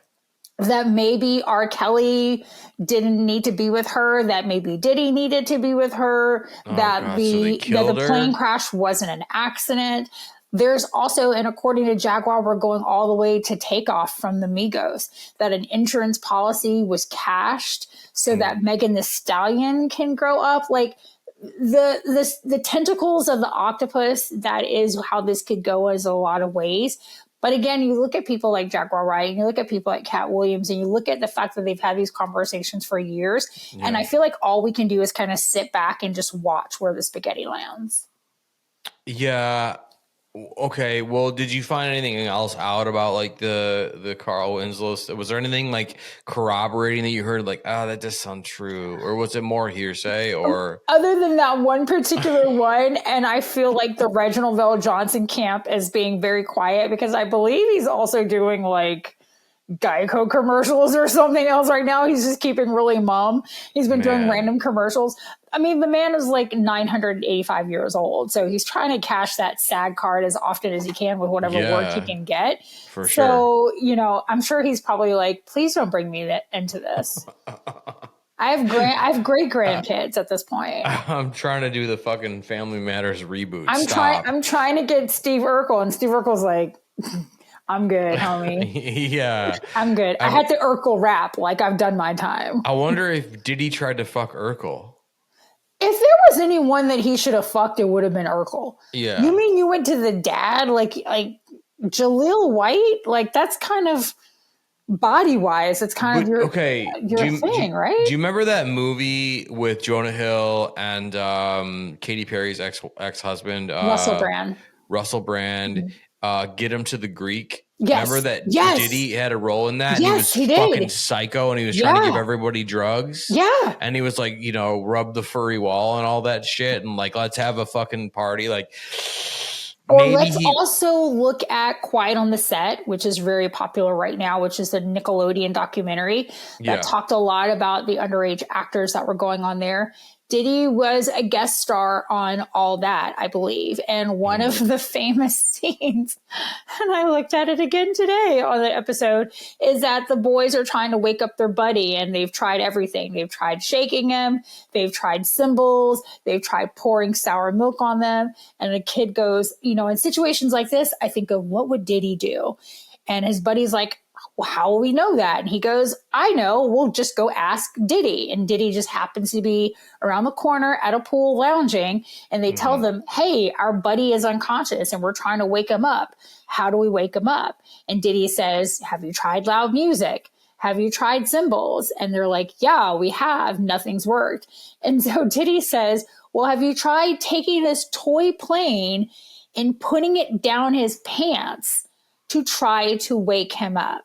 That maybe R. Kelly didn't need to be with her, that maybe Diddy needed to be with her, that the plane crash wasn't an accident. There's also, and according to Jaguar, we're going all the way to Takeoff from the Migos, that an insurance policy was cashed so that Megan Thee Stallion can grow up. Like the tentacles of the octopus, that is how this could go as a lot of ways. But again, you look at people like Jaguar Wright, and you look at people like Cat Williams, and you look at the fact that they've had these conversations for years. Yeah. And I feel like all we can do is kind of sit back and just watch where the spaghetti lands. Yeah. Okay. Well, did you find anything else out about like the Carl Winslow? Was there anything like corroborating that you heard like, that does sound true? Or was it more hearsay or? Other than that one particular one. And I feel like the Reginald VelJohnson camp is being very quiet because I believe he's also doing like Geico commercials or something else right now. He's just keeping really mum. He's been doing random commercials. I mean, the man is like 985 years old. So he's trying to cash that SAG card as often as he can with whatever work he can get. For sure. So, you know, I'm sure he's probably like, please don't bring me into this. I have great grandkids at this point. I'm trying to do the fucking Family Matters reboot. I'm trying to get Steve Urkel, and Steve Urkel's like, I'm good, homie. Yeah. I'm good. I had to Urkel rap like I've done my time. I wonder if Diddy tried to fuck Urkel. If there was anyone that he should have fucked, it would have been Urkel. Yeah. You mean you went to the dad? Like Jaleel White? Like that's kind of body-wise. It's kind of your thing, right? Do you remember that movie with Jonah Hill and Katy Perry's ex-husband? Russell Brand. Mm-hmm. Get Him to the Greek. Yes. Remember that Diddy had a role in that? Yes, he was fucking psycho, and he was trying to give everybody drugs. Yeah. And he was like, you know, rub the furry wall and all that shit, and like, let's have a fucking party. Like, or let's also look at Quiet on the Set, which is very popular right now, which is the Nickelodeon documentary that talked a lot about the underage actors that were going on there. Diddy was a guest star on all that, I believe. And one of the famous scenes, and I looked at it again today on the episode, is that the boys are trying to wake up their buddy and they've tried everything. They've tried shaking him. They've tried cymbals. They've tried pouring sour milk on them. And the kid goes, you know, in situations like this, I think of what would Diddy do? And his buddy's like, well, how will we know that? And he goes, I know, we'll just go ask Diddy. And Diddy just happens to be around the corner at a pool lounging. And they tell them, hey, our buddy is unconscious and we're trying to wake him up. How do we wake him up? And Diddy says, have you tried loud music? Have you tried cymbals? And they're like, yeah, we have. Nothing's worked. And so Diddy says, well, have you tried taking this toy plane and putting it down his pants to try to wake him up?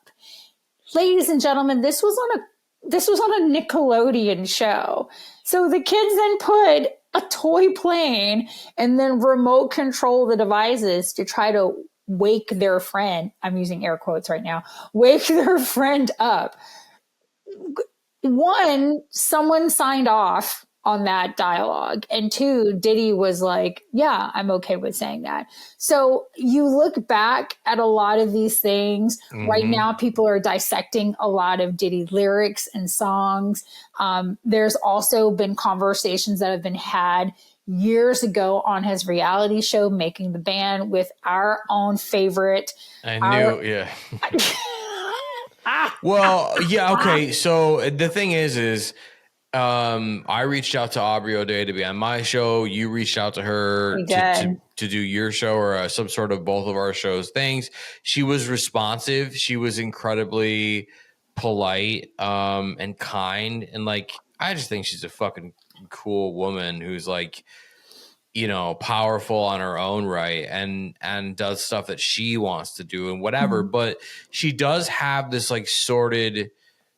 Ladies and gentlemen, this was on a Nickelodeon show. So the kids then put a toy plane and then remote control the devices to try to wake their friend. I'm using air quotes right now. Wake their friend up. One, someone signed off on that dialogue. And two, Diddy was like, yeah, I'm okay with saying that. So you look back at a lot of these things. Right now, people are dissecting a lot of Diddy lyrics and songs. There's also been conversations that have been had years ago on his reality show, Making the Band, with our own favorite. Well, yeah, okay. So the thing is I reached out to Aubrey O'Day to be on my show. You reached out to her to do your show or some sort of both of our shows things. She was responsive. She was incredibly polite and kind. And like, I just think she's a fucking cool woman who's like, powerful on her own right and does stuff that she wants to do and whatever. But she does have this like sordid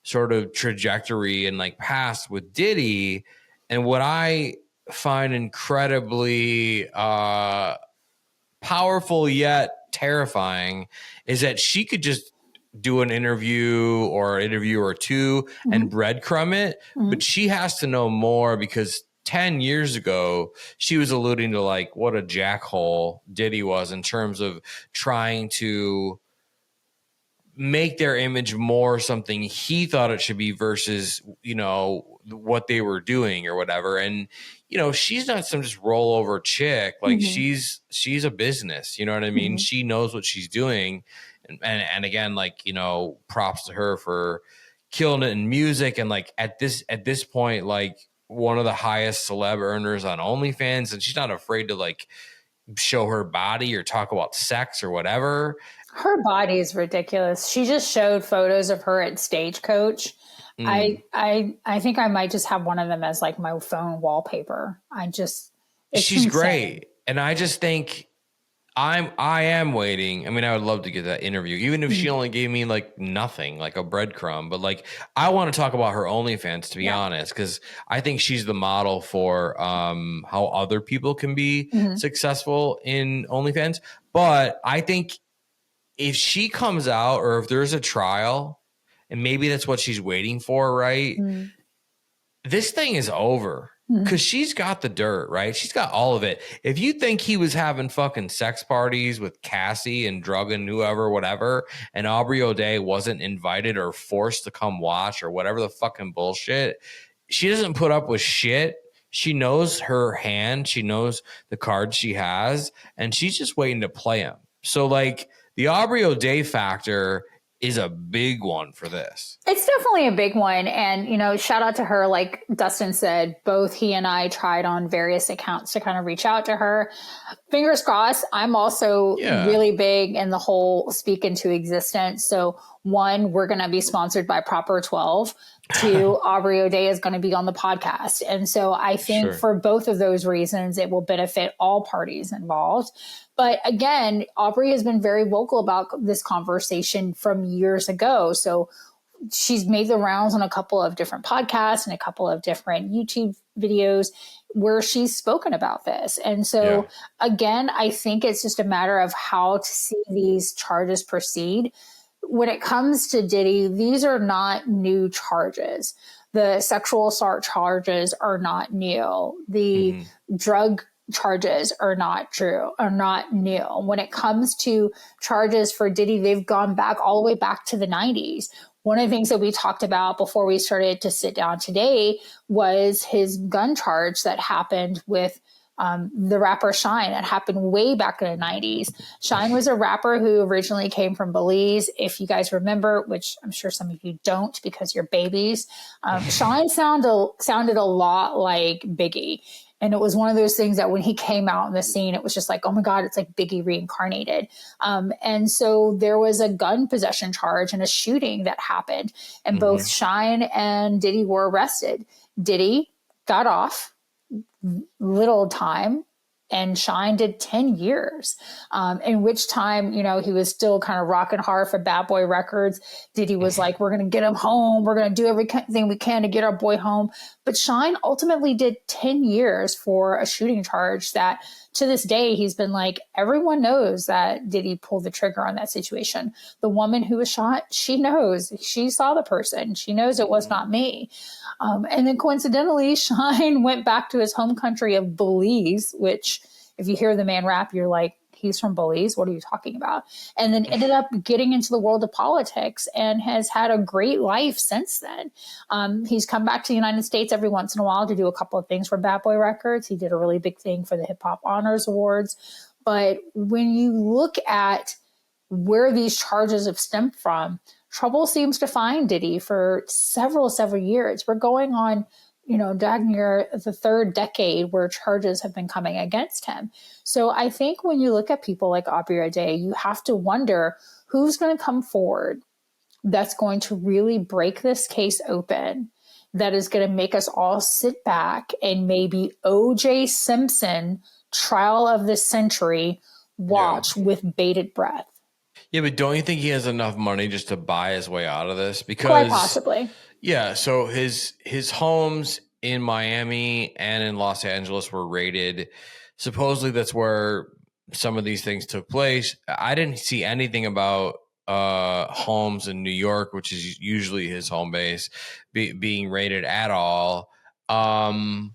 sort of trajectory and like past with Diddy. And what I find incredibly powerful yet terrifying is that she could just do an interview or two and breadcrumb it, but she has to know more because 10 years ago, she was alluding to like what a jackhole Diddy was in terms of trying to make their image more something he thought it should be versus, what they were doing or whatever. And, she's not some just rollover chick. Like she's a business, you know what I mean? She knows what she's doing. And again, like, props to her for killing it in music. And like at this point, like one of the highest celeb earners on OnlyFans. And she's not afraid to like show her body or talk about sex or whatever. Her body is ridiculous. She just showed photos of her at Stagecoach. I think I might just have one of them as like my phone wallpaper. She's insane. Great. And I just think I am waiting. I mean, I would love to get that interview, even if she only gave me like nothing, like a breadcrumb. But like, I want to talk about her OnlyFans, to be honest, because I think she's the model for how other people can be successful in OnlyFans. But I think if she comes out or if there's a trial, and maybe that's what she's waiting for, right? This thing is over. Because she's got the dirt, right? She's got all of it. If you think he was having fucking sex parties with Cassie and drugging whoever, whatever, and Aubrey O'Day wasn't invited or forced to come watch or whatever the fucking bullshit, she doesn't put up with shit. She knows her hand. She knows the cards she has, and she's just waiting to play them. So, like, the Aubrey O'Day factor is a big one for this. It's definitely a big one. And, shout out to her. Like Dustin said, both he and I tried on various accounts to kind of reach out to her. Fingers crossed. I'm also really big in the whole speak into existence. So one, we're going to be sponsored by Proper 12. Two, Aubrey O'Day is going to be on the podcast. And so I think for both of those reasons, it will benefit all parties involved. But again, Aubrey has been very vocal about this conversation from years ago. So she's made the rounds on a couple of different podcasts and a couple of different YouTube videos where she's spoken about this. And so again, I think it's just a matter of how to see these charges proceed. When it comes to Diddy, these are not new charges. The sexual assault charges are not new. The drug charges are not new. When it comes to charges for Diddy, they've gone back all the way back to the 90s. One of the things that we talked about before we started to sit down today was his gun charge that happened with the rapper Shine. That happened way back in the 90s. Shine was a rapper who originally came from Belize. If you guys remember, which I'm sure some of you don't because you're babies, Shine sounded a lot like Biggie. And it was one of those things that when he came out in the scene, it was just like, oh my God, it's like Biggie reincarnated. And so there was a gun possession charge and a shooting that happened. And both Shine and Diddy were arrested. Diddy got off little time and Shine did 10 years, in which time, he was still kind of rocking hard for Bad Boy Records. Diddy was like, we're going to get him home. We're going to do everything we can to get our boy home. But Shine ultimately did 10 years for a shooting charge that to this day, he's been like, everyone knows that Diddy pulled the trigger on that situation. The woman who was shot, she knows. She saw the person. She knows it was not me. And then coincidentally, Shine went back to his home country of Belize, which if you hear the man rap, you're like, he's from Belize. What are you talking about? And then ended up getting into the world of politics and has had a great life since then. He's come back to the United States every once in a while to do a couple of things for Bad Boy Records. He did a really big thing for the Hip Hop Honors Awards. But when you look at where these charges have stemmed from, trouble seems to find Diddy for several years. We're going on, dang near the third decade where charges have been coming against him. So I think when you look at people like Aubrey O'Day, you have to wonder who's going to come forward that's going to really break this case open, that is going to make us all sit back and maybe O.J. Simpson trial of the century watch with bated breath. Yeah, but don't you think he has enough money just to buy his way out of this? Because Quite possibly. Yeah, so his homes in Miami and in Los Angeles were raided. Supposedly that's where some of these things took place. I didn't see anything about homes in New York, which is usually his home base, being raided at all. I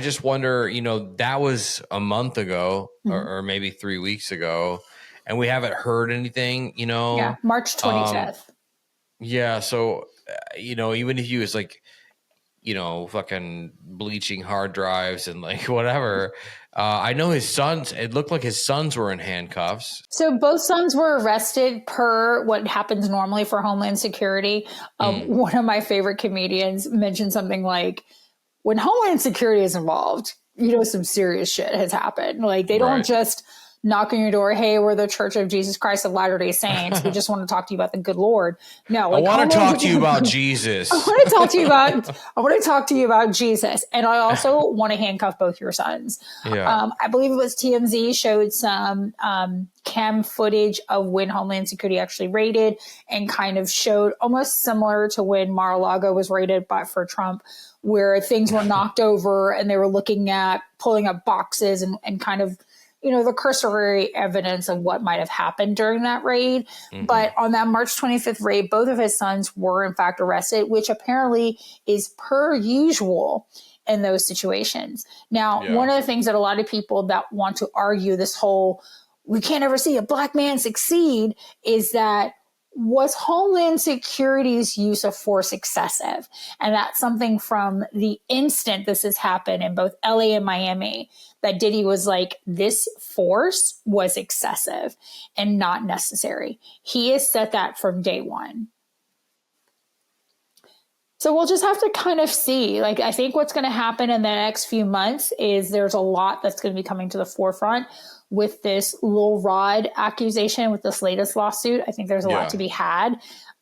just wonder, that was a month ago or maybe 3 weeks ago, and we haven't heard anything, Yeah, March 25th. Yeah, so, even if he was like, fucking bleaching hard drives and like whatever, I know his sons, it looked like his sons were in handcuffs. So both sons were arrested per what happens normally for Homeland Security. One of my favorite comedians mentioned something like, when Homeland Security is involved, some serious shit has happened. Like they don't just knock on your door, hey, we're the Church of Jesus Christ of Latter-day Saints. We just want to talk to you about the good Lord. No, like, I want to talk to you about Jesus. I want to talk to you about Jesus. And I also want to handcuff both your sons. Yeah. I believe it was TMZ showed some cam footage of when Homeland Security actually raided, and kind of showed almost similar to when Mar-a-Lago was raided for Trump, where things were knocked over and they were looking at pulling up boxes and kind of, the cursory evidence of what might have happened during that raid. But on that March 25th raid, both of his sons were in fact arrested, which apparently is per usual in those situations. Now, one of the things that a lot of people that want to argue this whole, we can't ever see a black man succeed, is that was Homeland Security's use of force excessive? And that's something from the instant this has happened in both LA and Miami, that Diddy was like, this force was excessive and not necessary. He has said that from day one. So we'll just have to kind of see. Like, I think what's going to happen in the next few months is there's a lot that's going to be coming to the forefront with this Lil Rod accusation, with this latest lawsuit. I think there's a lot to be had.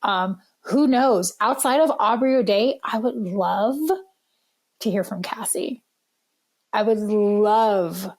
Who knows? Outside of Aubrey O'Day, I would love to hear from Cassie. I would love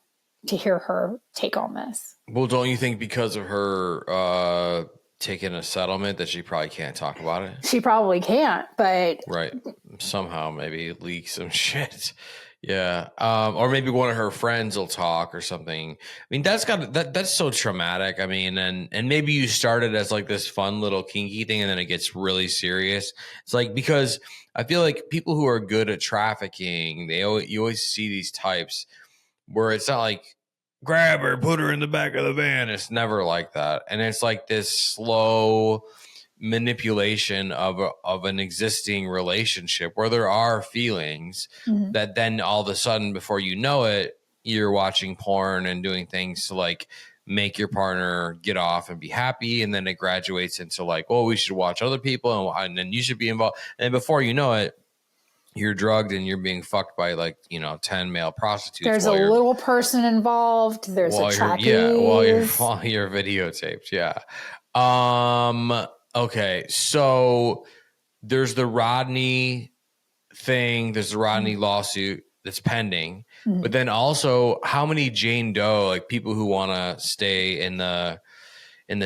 to hear her take on this. Well, don't you think because of her taking a settlement that she probably can't talk about it? She probably can't, but right, somehow maybe leak some shit. Yeah, or maybe one of her friends will talk or something. I mean, that's so traumatic. I mean, and maybe you started as like this fun little kinky thing, and then it gets really serious. It's like, because I feel like people who are good at trafficking, you always see these types where it's not like grab her, put her in the back of the van. It's never like that, and it's like this slow manipulation of an existing relationship where there are feelings that then all of a sudden, before you know it, you're watching porn and doing things to like make your partner get off and be happy, and then it graduates into like, oh, we should watch other people and then you should be involved, and before you know it, you're drugged and you're being fucked by 10 male prostitutes. There's a little person involved. There's a trapeze. While you're videotaped. Yeah. Okay, so there's the Rodney thing. There's the Rodney lawsuit that's pending. But then also, how many Jane Doe, like people who want to stay in the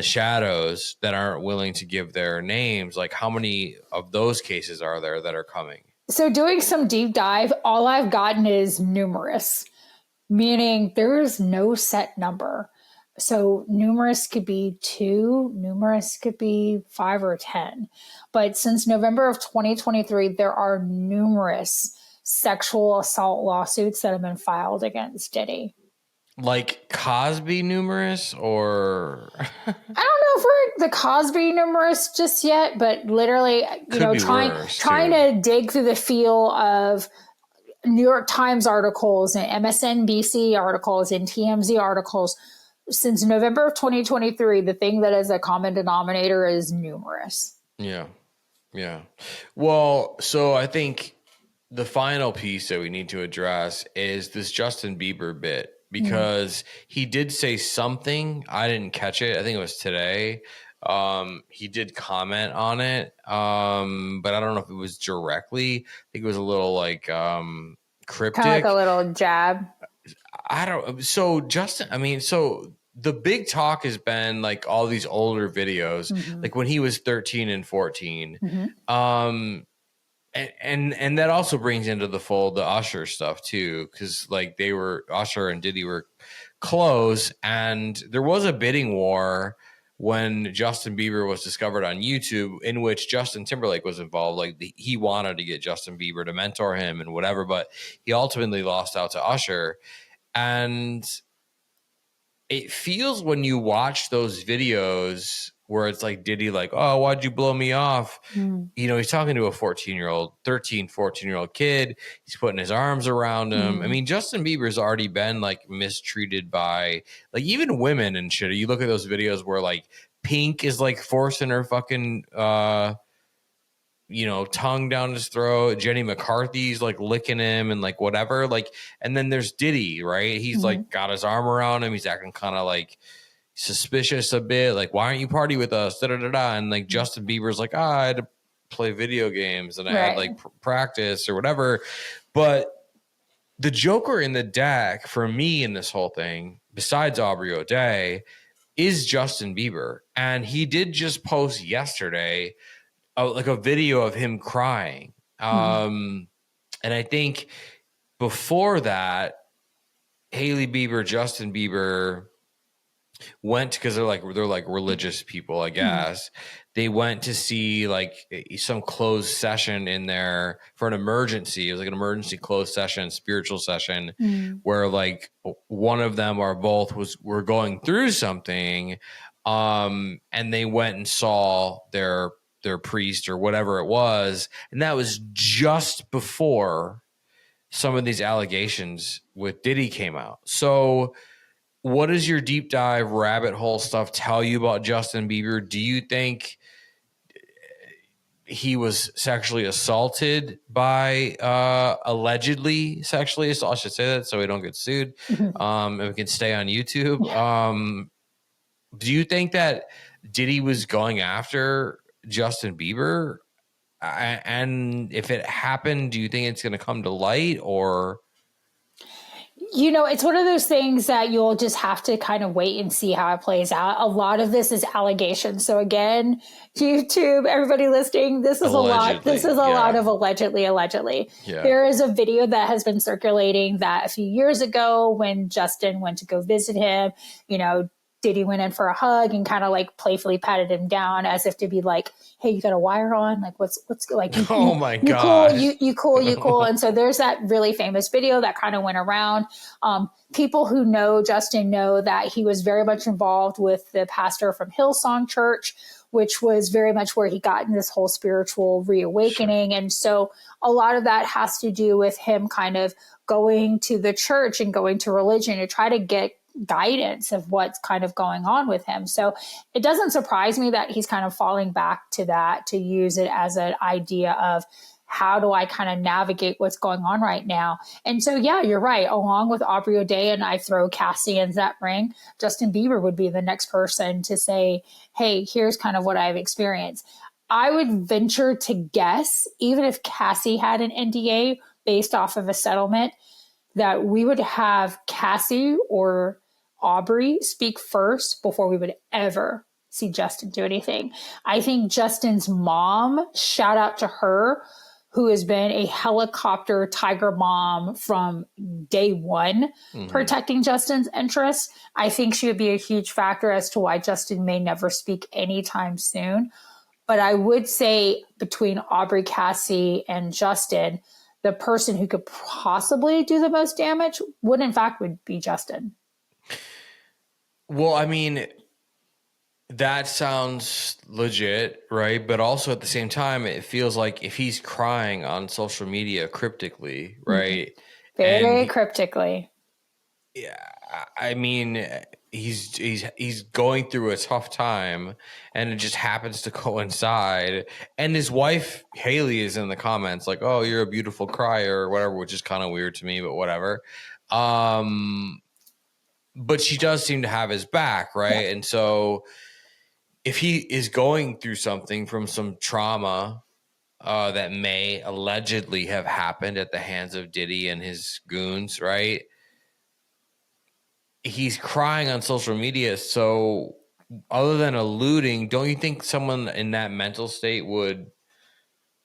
shadows that aren't willing to give their names, like how many of those cases are there that are coming? So doing some deep dive, all I've gotten is numerous, meaning there is no set number. So numerous could be 2, numerous could be 5 or 10. But since November of 2023, there are numerous sexual assault lawsuits that have been filed against Diddy. Like Cosby numerous, or I don't know if we're the Cosby numerous just yet, but literally, trying to dig through the feel of New York Times articles and MSNBC articles and TMZ articles. Since November of 2023, the thing that is a common denominator is numerous. Yeah. Yeah. Well, so I think the final piece that we need to address is this Justin Bieber bit, because he did say something. I didn't catch it. I think it was today. He did comment on it. But I don't know if it was directly. I think it was a little like cryptic. Kind of like a little jab. I don't. So Justin, I mean, so the big talk has been like all these older videos, like when he was 13 and 14. And that also brings into the fold the Usher stuff too, because like Usher and Diddy were close, and there was a bidding war when Justin Bieber was discovered on YouTube, in which Justin Timberlake was involved. Like he wanted to get Justin Bieber to mentor him and whatever, but he ultimately lost out to Usher. And it feels when you watch those videos where it's like Diddy, like, oh, why'd you blow me off? You know, he's talking to a 14-year-old kid. He's putting his arms around him. I mean, Justin Bieber's already been like mistreated by like even women and shit. You look at those videos where like Pink is like forcing her fucking, tongue down his throat. Jenny McCarthy's like licking him and like whatever. Like, and then there's Diddy, right? He's like got his arm around him. He's acting kind of like suspicious a bit. Like, why aren't you party with us? Da da da da. And like Justin Bieber's like, I had to play video games and I had like practice or whatever. But the Joker in the deck for me in this whole thing, besides Aubrey O'Day, is Justin Bieber. And he did just post yesterday like a video of him crying. And I think before that, Hailey Bieber, Justin Bieber went, because they're like religious people, I guess. They went to see like some closed session in there for an emergency. It was like an emergency closed session, spiritual session, where like one of them or both were going through something. And they went and saw their priest or whatever it was. And that was just before some of these allegations with Diddy came out. So what does your deep dive rabbit hole stuff tell you about Justin Bieber? Do you think he was sexually assaulted by allegedly sexually assaulted? I should say that so we don't get sued. And we can stay on YouTube. Do you think that Diddy was going after Justin Bieber? And if it happened, do you think it's going to come to light or? You know, it's one of those things that you'll just have to kind of wait and see how it plays out. A lot of this is allegations. So again, YouTube, everybody listening, this is allegedly, a lot. This is a lot of allegedly. Yeah. There is a video that has been circulating that a few years ago when Justin went to go visit him, you know, Diddy went in for a hug and kind of like playfully patted him down as if to be like, hey, you got a wire on? Like, what's like, oh my God. You cool. And so there's that really famous video that kind of went around. People who know Justin know that he was very much involved with the pastor from Hillsong Church, which was very much where he got in this whole spiritual reawakening. Sure. And so a lot of that has to do with him kind of going to the church and going to religion to try to get guidance of what's kind of going on with him. So it doesn't surprise me that he's kind of falling back to that, to use it as an idea of how do I kind of navigate what's going on right now? And so, yeah, you're right. Along with Aubrey O'Day, and I throw Cassie in that ring, Justin Bieber would be the next person to say, hey, here's kind of what I've experienced. I would venture to guess, even if Cassie had an NDA based off of a settlement, that we would have Cassie or Aubrey speak first before we would ever see Justin do anything. I think Justin's mom, shout out to her, who has been a helicopter tiger mom from day one, protecting Justin's interests. I think she would be a huge factor as to why Justin may never speak anytime soon. But I would say between Aubrey, Cassie, and Justin, the person who could possibly do the most damage would be Justin. Well, I mean, that sounds legit, right? But also at the same time, it feels like if he's crying on social media cryptically, right? Very cryptically. Yeah, I mean, he's going through a tough time, and it just happens to coincide. And his wife Hailey is in the comments like, "Oh, you're a beautiful crier" or whatever, which is kind of weird to me, but whatever. But she does seem to have his back, right? Yeah. And so if he is going through something from some trauma that may allegedly have happened at the hands of Diddy and his goons, right? he's crying on social media. So other than alluding, don't you think someone in that mental state would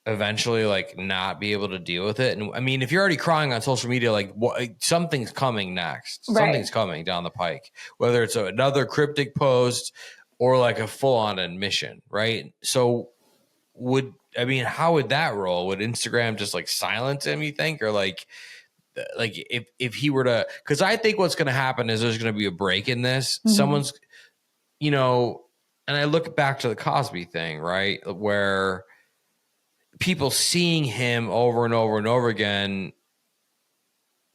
eventually like not be able to deal with it? And I mean, if you're already crying on social media, like something's coming next, something's coming down the pike, whether it's another cryptic post or like a full-on admission, right? So how would that roll? Would Instagram just like silence him, you think? Or like if he were to, because I think what's going to happen is there's going to be a break in this. Someone's, and I look back to the Cosby thing, right? Where people seeing him over and over and over again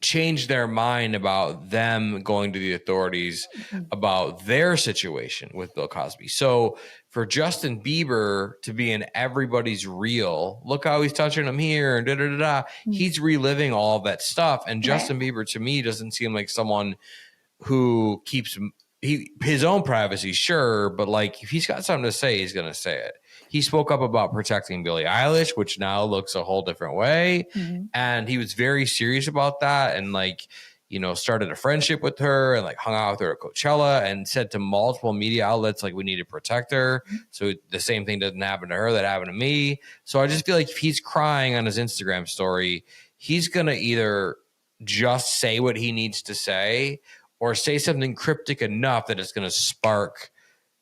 change their mind about them going to the authorities about their situation with Bill Cosby. So for Justin Bieber to be in everybody's reel, look how he's touching him here and da-da-da-da. He's reliving all of that stuff. And Justin Bieber, to me, doesn't seem like someone who keeps his own privacy, sure, but like if he's got something to say, he's going to say it. He spoke up about protecting Billie Eilish, which now looks a whole different way. And he was very serious about that and started a friendship with her and like hung out with her at Coachella and said to multiple media outlets, like, we need to protect her. So the same thing doesn't happen to her that happened to me. So I just feel like if he's crying on his Instagram story, he's going to either just say what he needs to say or say something cryptic enough that it's going to spark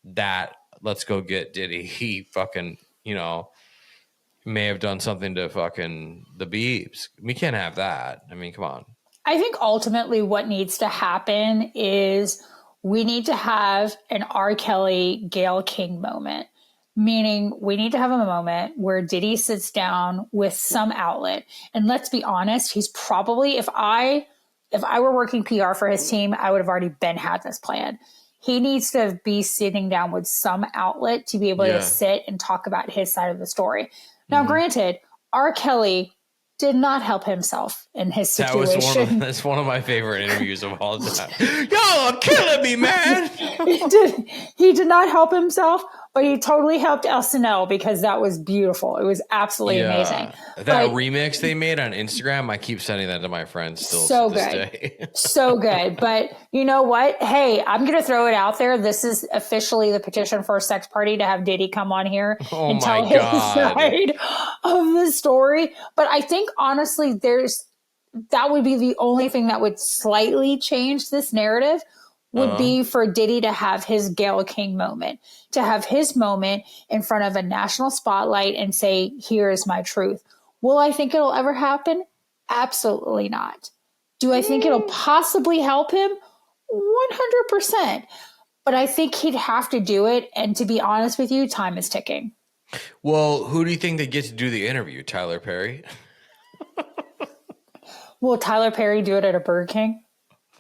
that, let's go get Diddy. He fucking, may have done something to fucking the Biebs. We can't have that. I mean, come on. I think ultimately what needs to happen is we need to have an R. Kelly, Gayle King moment. Meaning we need to have a moment where Diddy sits down with some outlet. And let's be honest, he's probably, if I were working PR for his team, I would have already had this plan. He needs to be sitting down with some outlet to be able to sit and talk about his side of the story. Now, granted, R. Kelly did not help himself in his situation. That's one of my favorite interviews of all time. Y'all are killing me, man. He did not help himself, but he totally helped SNL because that was beautiful. It was absolutely amazing. That remix they made on Instagram, I keep sending that to my friends still so to this good. day. So good. But you know what? Hey, I'm going to throw it out there. This is officially the petition for a sex party to have Diddy come on here and tell his side of the story. But I think honestly, that would be the only thing that would slightly change this narrative would be for Diddy to have his Gayle King moment, to have his moment in front of a national spotlight and say, here is my truth. Will I think it'll ever happen? Absolutely not. Do I think it'll possibly help him? 100%. But I think he'd have to do it. And to be honest with you, time is ticking. Well, who do you think they get to do the interview? Tyler Perry? Will Tyler Perry do it at a Burger King?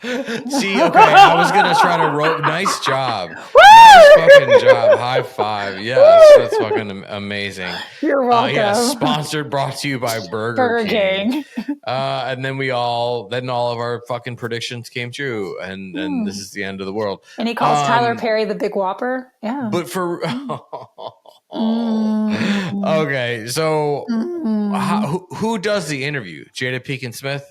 See, okay, I was gonna try to rope. Nice job. Nice fucking job. High five. Yes, that's fucking amazing. You're welcome. Sponsored, brought to you by Burger King. And then all of our fucking predictions came true, and this is the end of the world. And he calls Tyler Perry the Big Whopper. Yeah. But for okay, so who does the interview? Jada Pinkett Smith?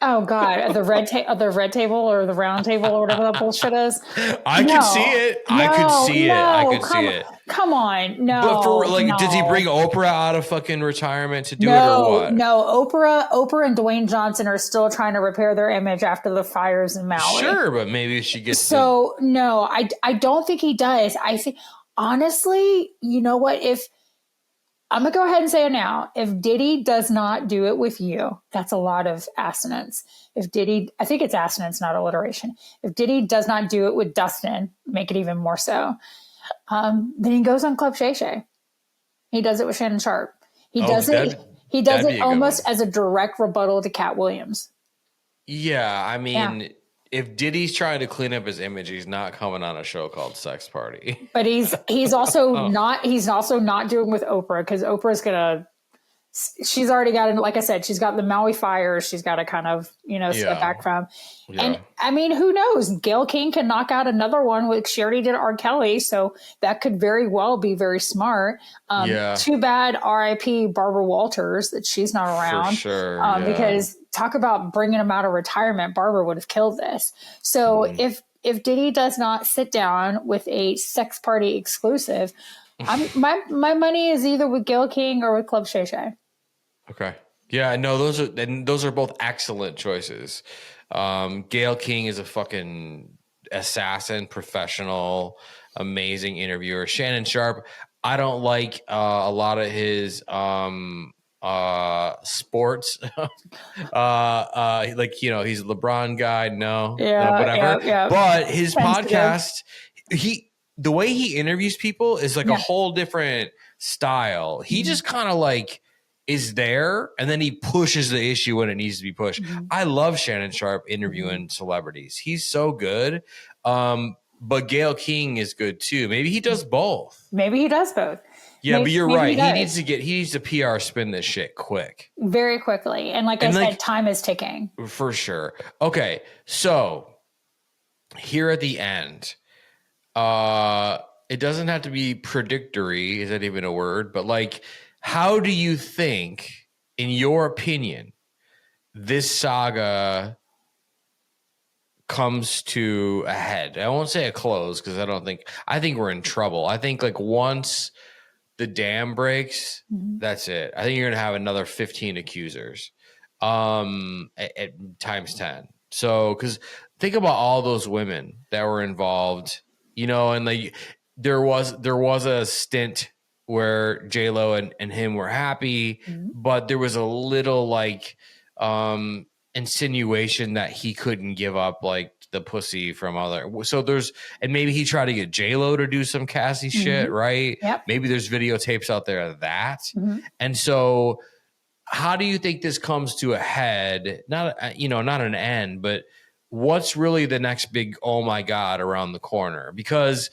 Oh God, the red table or the round table or whatever that bullshit is. I could see it. I could see it. Come on, no. But for did he bring Oprah out of fucking retirement to do it or what? No, Oprah and Dwayne Johnson are still trying to repair their image after the fires in Maui. Sure, but maybe she gets. So no, I don't think he does. I think honestly, you know what? If I'm going to go ahead and say it now. If Diddy does not do it with you, that's a lot of assonance. I think it's assonance, not alliteration. If Diddy does not do it with Dustin, make it even more so, then he goes on Club Shay Shay. He does it with Shannon Sharp. He does it almost as a direct rebuttal to Cat Williams. Yeah, I mean, if Diddy's trying to clean up his image, he's not coming on a show called Sex Party. But he's also not doing with Oprah because Oprah's she's already got, like I said, she's got the Maui fires. She's got to kind of, step back from. Yeah. And I mean, who knows? Gayle King can knock out another one. She already did R. Kelly. So that could very well be very smart. Too bad R.I.P. Barbara Walters that she's not around. For sure. Because talk about bringing him out of retirement. Barbara would have killed this. So if if Diddy does not sit down with a sex party exclusive, my money is either with Gayle King or with Club Shay Shay. Okay. Yeah, no, those are both excellent choices. Gayle King is a fucking assassin, professional, amazing interviewer. Shannon Sharp, I don't like a lot of his sports. Like, you know, he's a LeBron guy, whatever. Yeah. But his Sensitive. podcast, the way he interviews people is like a whole different style. He just kind of like is there, and then he pushes the issue when it needs to be pushed. I love Shannon Sharp interviewing celebrities. He's so good. But Gayle King is good too. Maybe he does both. Yeah, but you're right. He needs to PR spin this shit quick. Very quickly. And I said, time is ticking. For sure. Okay. So here at the end, it doesn't have to be predictory. Is that even a word? But like, how do you think, in your opinion, this saga comes to a head? I won't say a close because I think we're in trouble. I think like once the dam breaks, that's it. I think you're going to have another 15 accusers at times 10. So, because think about all those women that were involved, you know, and like there was a stint where J-Lo and him were happy, but there was a little like insinuation that he couldn't give up like the pussy from other. So and maybe he tried to get J-Lo to do some Cassie shit, right? Yep. Maybe there's videotapes out there of that. And so how do you think this comes to a head? Not an end, but what's really the next big, oh my God, around the corner? Because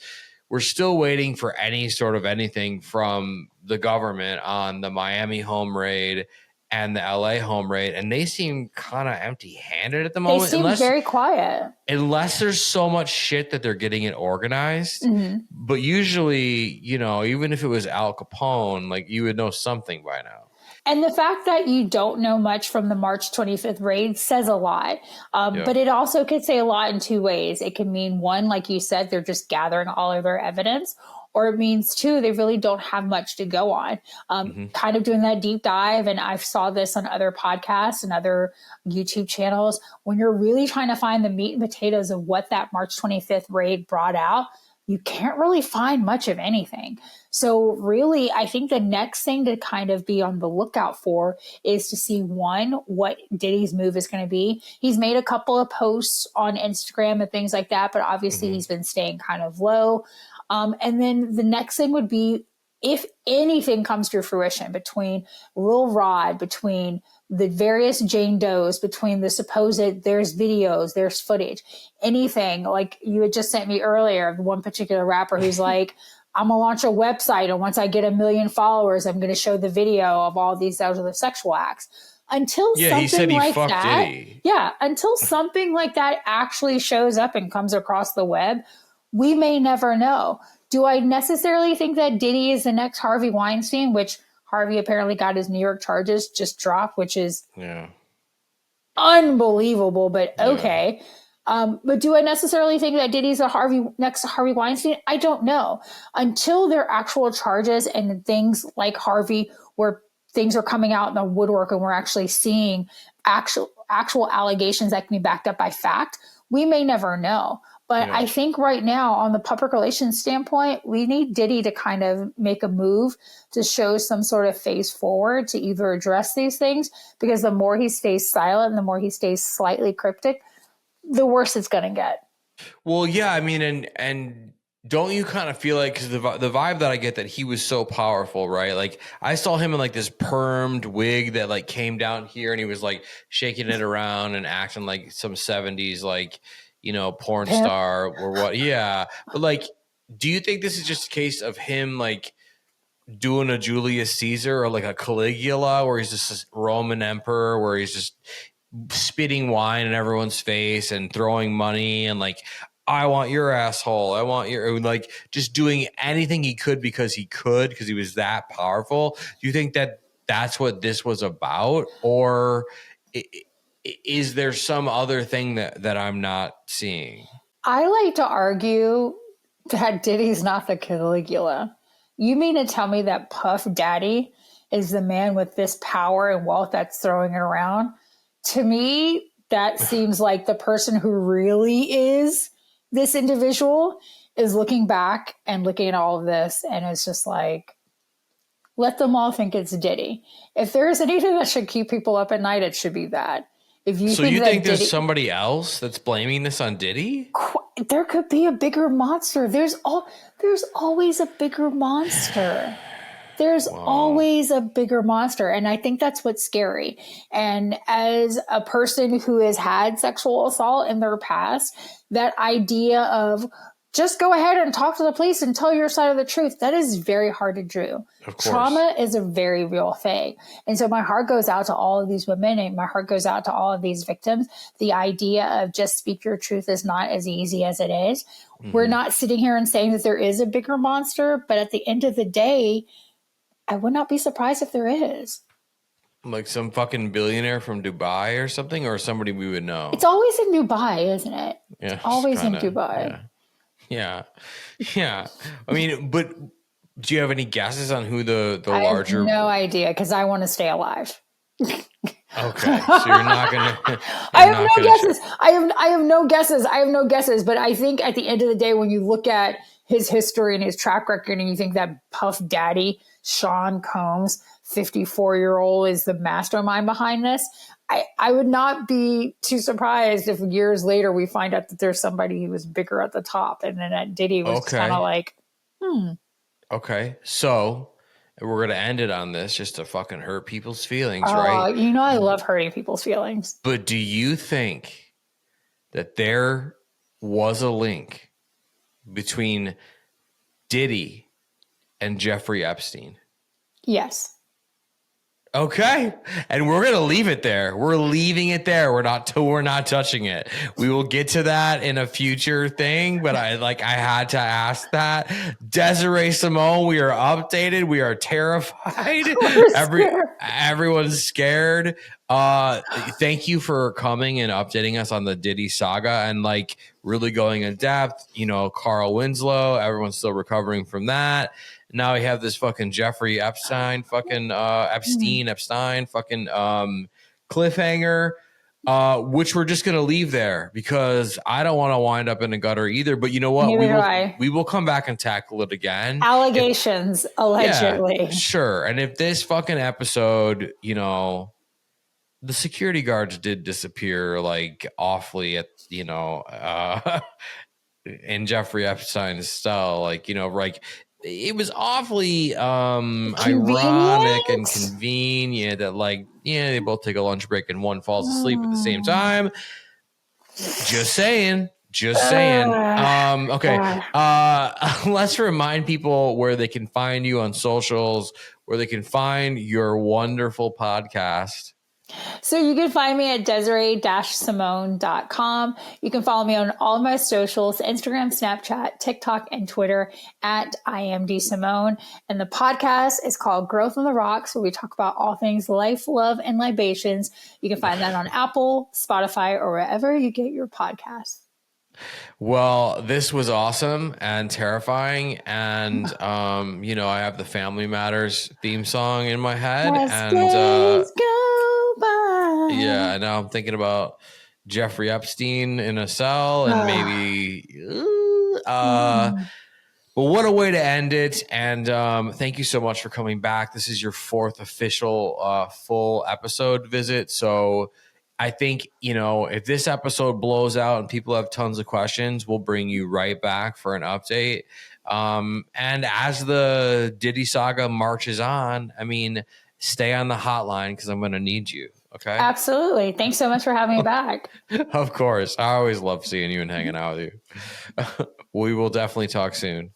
we're still waiting for any sort of anything from the government on the Miami home raid and the LA home raid. And they seem kind of empty-handed at the moment. They seem very quiet. Unless there's so much shit that they're getting it organized. But usually, you know, even if it was Al Capone, like you would know something by now. And the fact that you don't know much from the March 25th raid says a lot. But it also could say a lot in two ways. It can mean, one, like you said, they're just gathering all of their evidence. Or it means, two, they really don't have much to go on. Kind of doing that deep dive. And I saw this on other podcasts and other YouTube channels. When you're really trying to find the meat and potatoes of what that March 25th raid brought out, you can't really find much of anything. So really, I think the next thing to kind of be on the lookout for is to see, one, what Diddy's move is going to be. He's made a couple of posts on Instagram and things like that, but obviously he's been staying kind of low. And then the next thing would be, if anything comes to fruition between Lil Rod, between the various Jane Does, between the supposed, there's videos, there's footage, anything like you had just sent me earlier, one particular rapper who's like, I'm going to launch a website, and once I get 1 million followers, I'm going to show the video of all these other sexual acts. Until something like that, Diddy. Until something like that actually shows up and comes across the web, we may never know. Do I necessarily think that Diddy is the next Harvey Weinstein, which Harvey apparently got his New York charges just dropped, which is unbelievable, but okay. But do I necessarily think that Diddy's next Harvey Weinstein? I don't know. Until there are actual charges and things like Harvey, where things are coming out in the woodwork and we're actually seeing actual allegations that can be backed up by fact, we may never know. But I think right now, on the public relations standpoint, we need Diddy to kind of make a move to show some sort of face forward to either address these things, because the more he stays silent, the more he stays slightly cryptic, the worse it's going to get. Well, yeah, I mean, and don't you kind of feel like, because the vibe that I get, that he was so powerful, right? Like I saw him in like this permed wig that like came down here, and he was like shaking it around and acting like some 70s, like, you know, porn star or what. Yeah. But like, do you think this is just a case of him like doing a Julius Caesar or like a Caligula, where he's just a Roman emperor, where he's just spitting wine in everyone's face and throwing money and like, I want your asshole, I want your, like just doing anything he could because he was that powerful? Do you think that that's what this was about? Or is there some other thing that I'm not seeing? I like to argue that Diddy's not the Caligula. You mean to tell me that Puff Daddy is the man with this power and wealth that's throwing it around? To me, that seems like the person who really is this individual is looking back and looking at all of this, and it's just like, let them all think it's Diddy. If there is anything that should keep people up at night, it should be that. If you So think you that think Diddy, there's somebody else that's blaming this on Diddy? there could be a bigger monster. There's always a bigger monster. There's always a bigger monster. And I think that's what's scary. And as a person who has had sexual assault in their past, that idea of just go ahead and talk to the police and tell your side of the truth, that is very hard to do. Trauma is a very real thing. And so my heart goes out to all of these women, and my heart goes out to all of these victims. The idea of just speak your truth is not as easy as it is. Mm-hmm. We're not sitting here and saying that there is a bigger monster, but at the end of the day, I would not be surprised if there is. Like some fucking billionaire from Dubai or something, or somebody we would know. It's always in Dubai, isn't it? Yeah, it's always in Dubai. Yeah. I mean, but do you have any guesses on who the larger? I have no idea, because I want to stay alive. Okay, so you're not gonna. I have no guesses. I have no guesses. I have no guesses. But I think at the end of the day, when you look at his history and his track record, and you think that Puff Daddy, Sean Combs, 54-year-old, is the mastermind behind this, I would not be too surprised if years later we find out that there's somebody who was bigger at the top, and then that Diddy was kind of like, Okay, so we're gonna end it on this just to fucking hurt people's feelings, right? You know, I love hurting people's feelings. But do you think that there was a link between Diddy and Jeffrey Epstein? Yes. Okay. And we're going to leave it there. We're leaving it there. We're not touching it. We will get to that in a future thing, but I had to ask that. Desiree Simone, we are updated. We are terrified. Everyone's scared. Thank you for coming and updating us on the Diddy saga and like really going in depth. You know, Carl Winslow, everyone's still recovering from that. Now we have this fucking Jeffrey Epstein, fucking Epstein, fucking cliffhanger, which we're just gonna leave there because I don't want to wind up in the gutter either. But you know what? We will come back and tackle it again. Allegations, allegedly. Yeah, sure. And if this fucking episode, you know, the security guards did disappear like awfully at, you know, in Jeffrey Epstein's style, like, you know, like. It was awfully ironic and convenient that, like, yeah, they both take a lunch break and one falls asleep at the same time. Just saying. Okay. Let's remind people where they can find you on socials, where they can find your wonderful podcast. So you can find me at Desiree-Simone.com. You can follow me on all of my socials, Instagram, Snapchat, TikTok, and Twitter at IamDSimone. And the podcast is called Growth on the Rocks, where we talk about all things life, love, and libations. You can find that on Apple, Spotify, or wherever you get your podcasts. Well, this was awesome and terrifying. And, you know, I have the Family Matters theme song in my head. Yeah, now I'm thinking about Jeffrey Epstein in a cell and maybe but what a way to end it. And thank you so much for coming back. This is your fourth official full episode visit. So I think, you know, if this episode blows out and people have tons of questions, we'll bring you right back for an update. And as the Diddy saga marches on, I mean, stay on the hotline because I'm going to need you. Okay. Absolutely. Thanks so much for having me back. Of course. I always love seeing you and hanging out with you. We will definitely talk soon.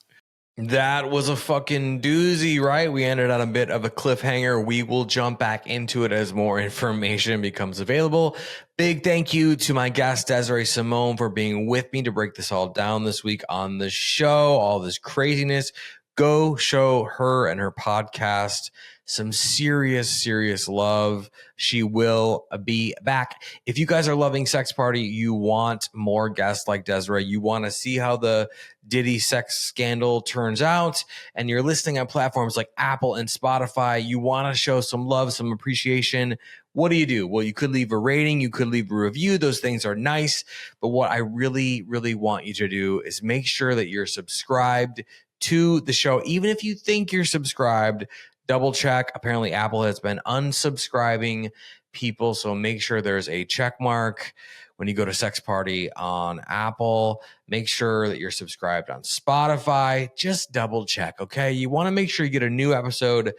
That was a fucking doozy, right? We ended on a bit of a cliffhanger. We will jump back into it as more information becomes available. Big thank you to my guest, Desiree Simone, for being with me to break this all down this week on the show, all this craziness. go show her and her podcast some serious love. She will be back. If you guys are loving Sex Party, you want more guests like Desiree, you want to see how the Diddy sex scandal turns out, and you're listening on platforms like Apple and Spotify, you want to show some love, some appreciation, what do? Well, you could leave a rating, you could leave a review. Those things are nice. But what I really want you to do is make sure that you're subscribed to the show. Even if you think you're subscribed, double check. Apparently, Apple has been unsubscribing people. So make sure there's a check mark when you go to Sex Party on Apple. Make sure that you're subscribed on Spotify. Just double check, okay? You want to make sure you get a new episode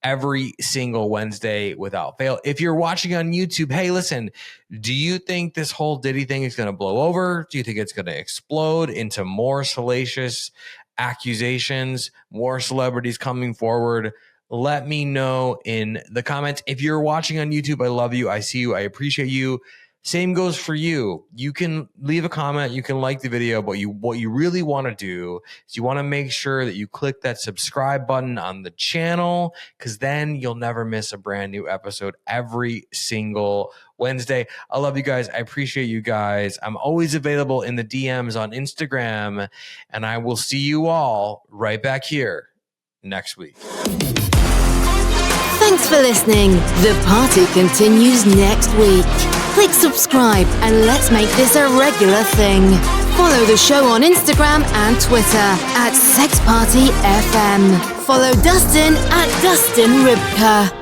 every single Wednesday without fail. If you're watching on YouTube, hey, listen, do you think this whole Diddy thing is going to blow over? Do you think it's going to explode into more salacious accusations, more celebrities coming forward? Let me know in the comments. If you're watching on YouTube, I love you. I see you. I appreciate you. Same goes for you. You can leave a comment. You can like the video, but what you really want to do is you want to make sure that you click that subscribe button on the channel, because then you'll never miss a brand new episode every single Wednesday. I love you guys. I appreciate you guys. I'm always available in the DMs on Instagram, and I will see you all right back here next week. Thanks for listening. The party continues next week. Click subscribe and let's make this a regular thing. Follow the show on Instagram and Twitter at Sex Party FM. Follow Dustin at Dustin Rybka.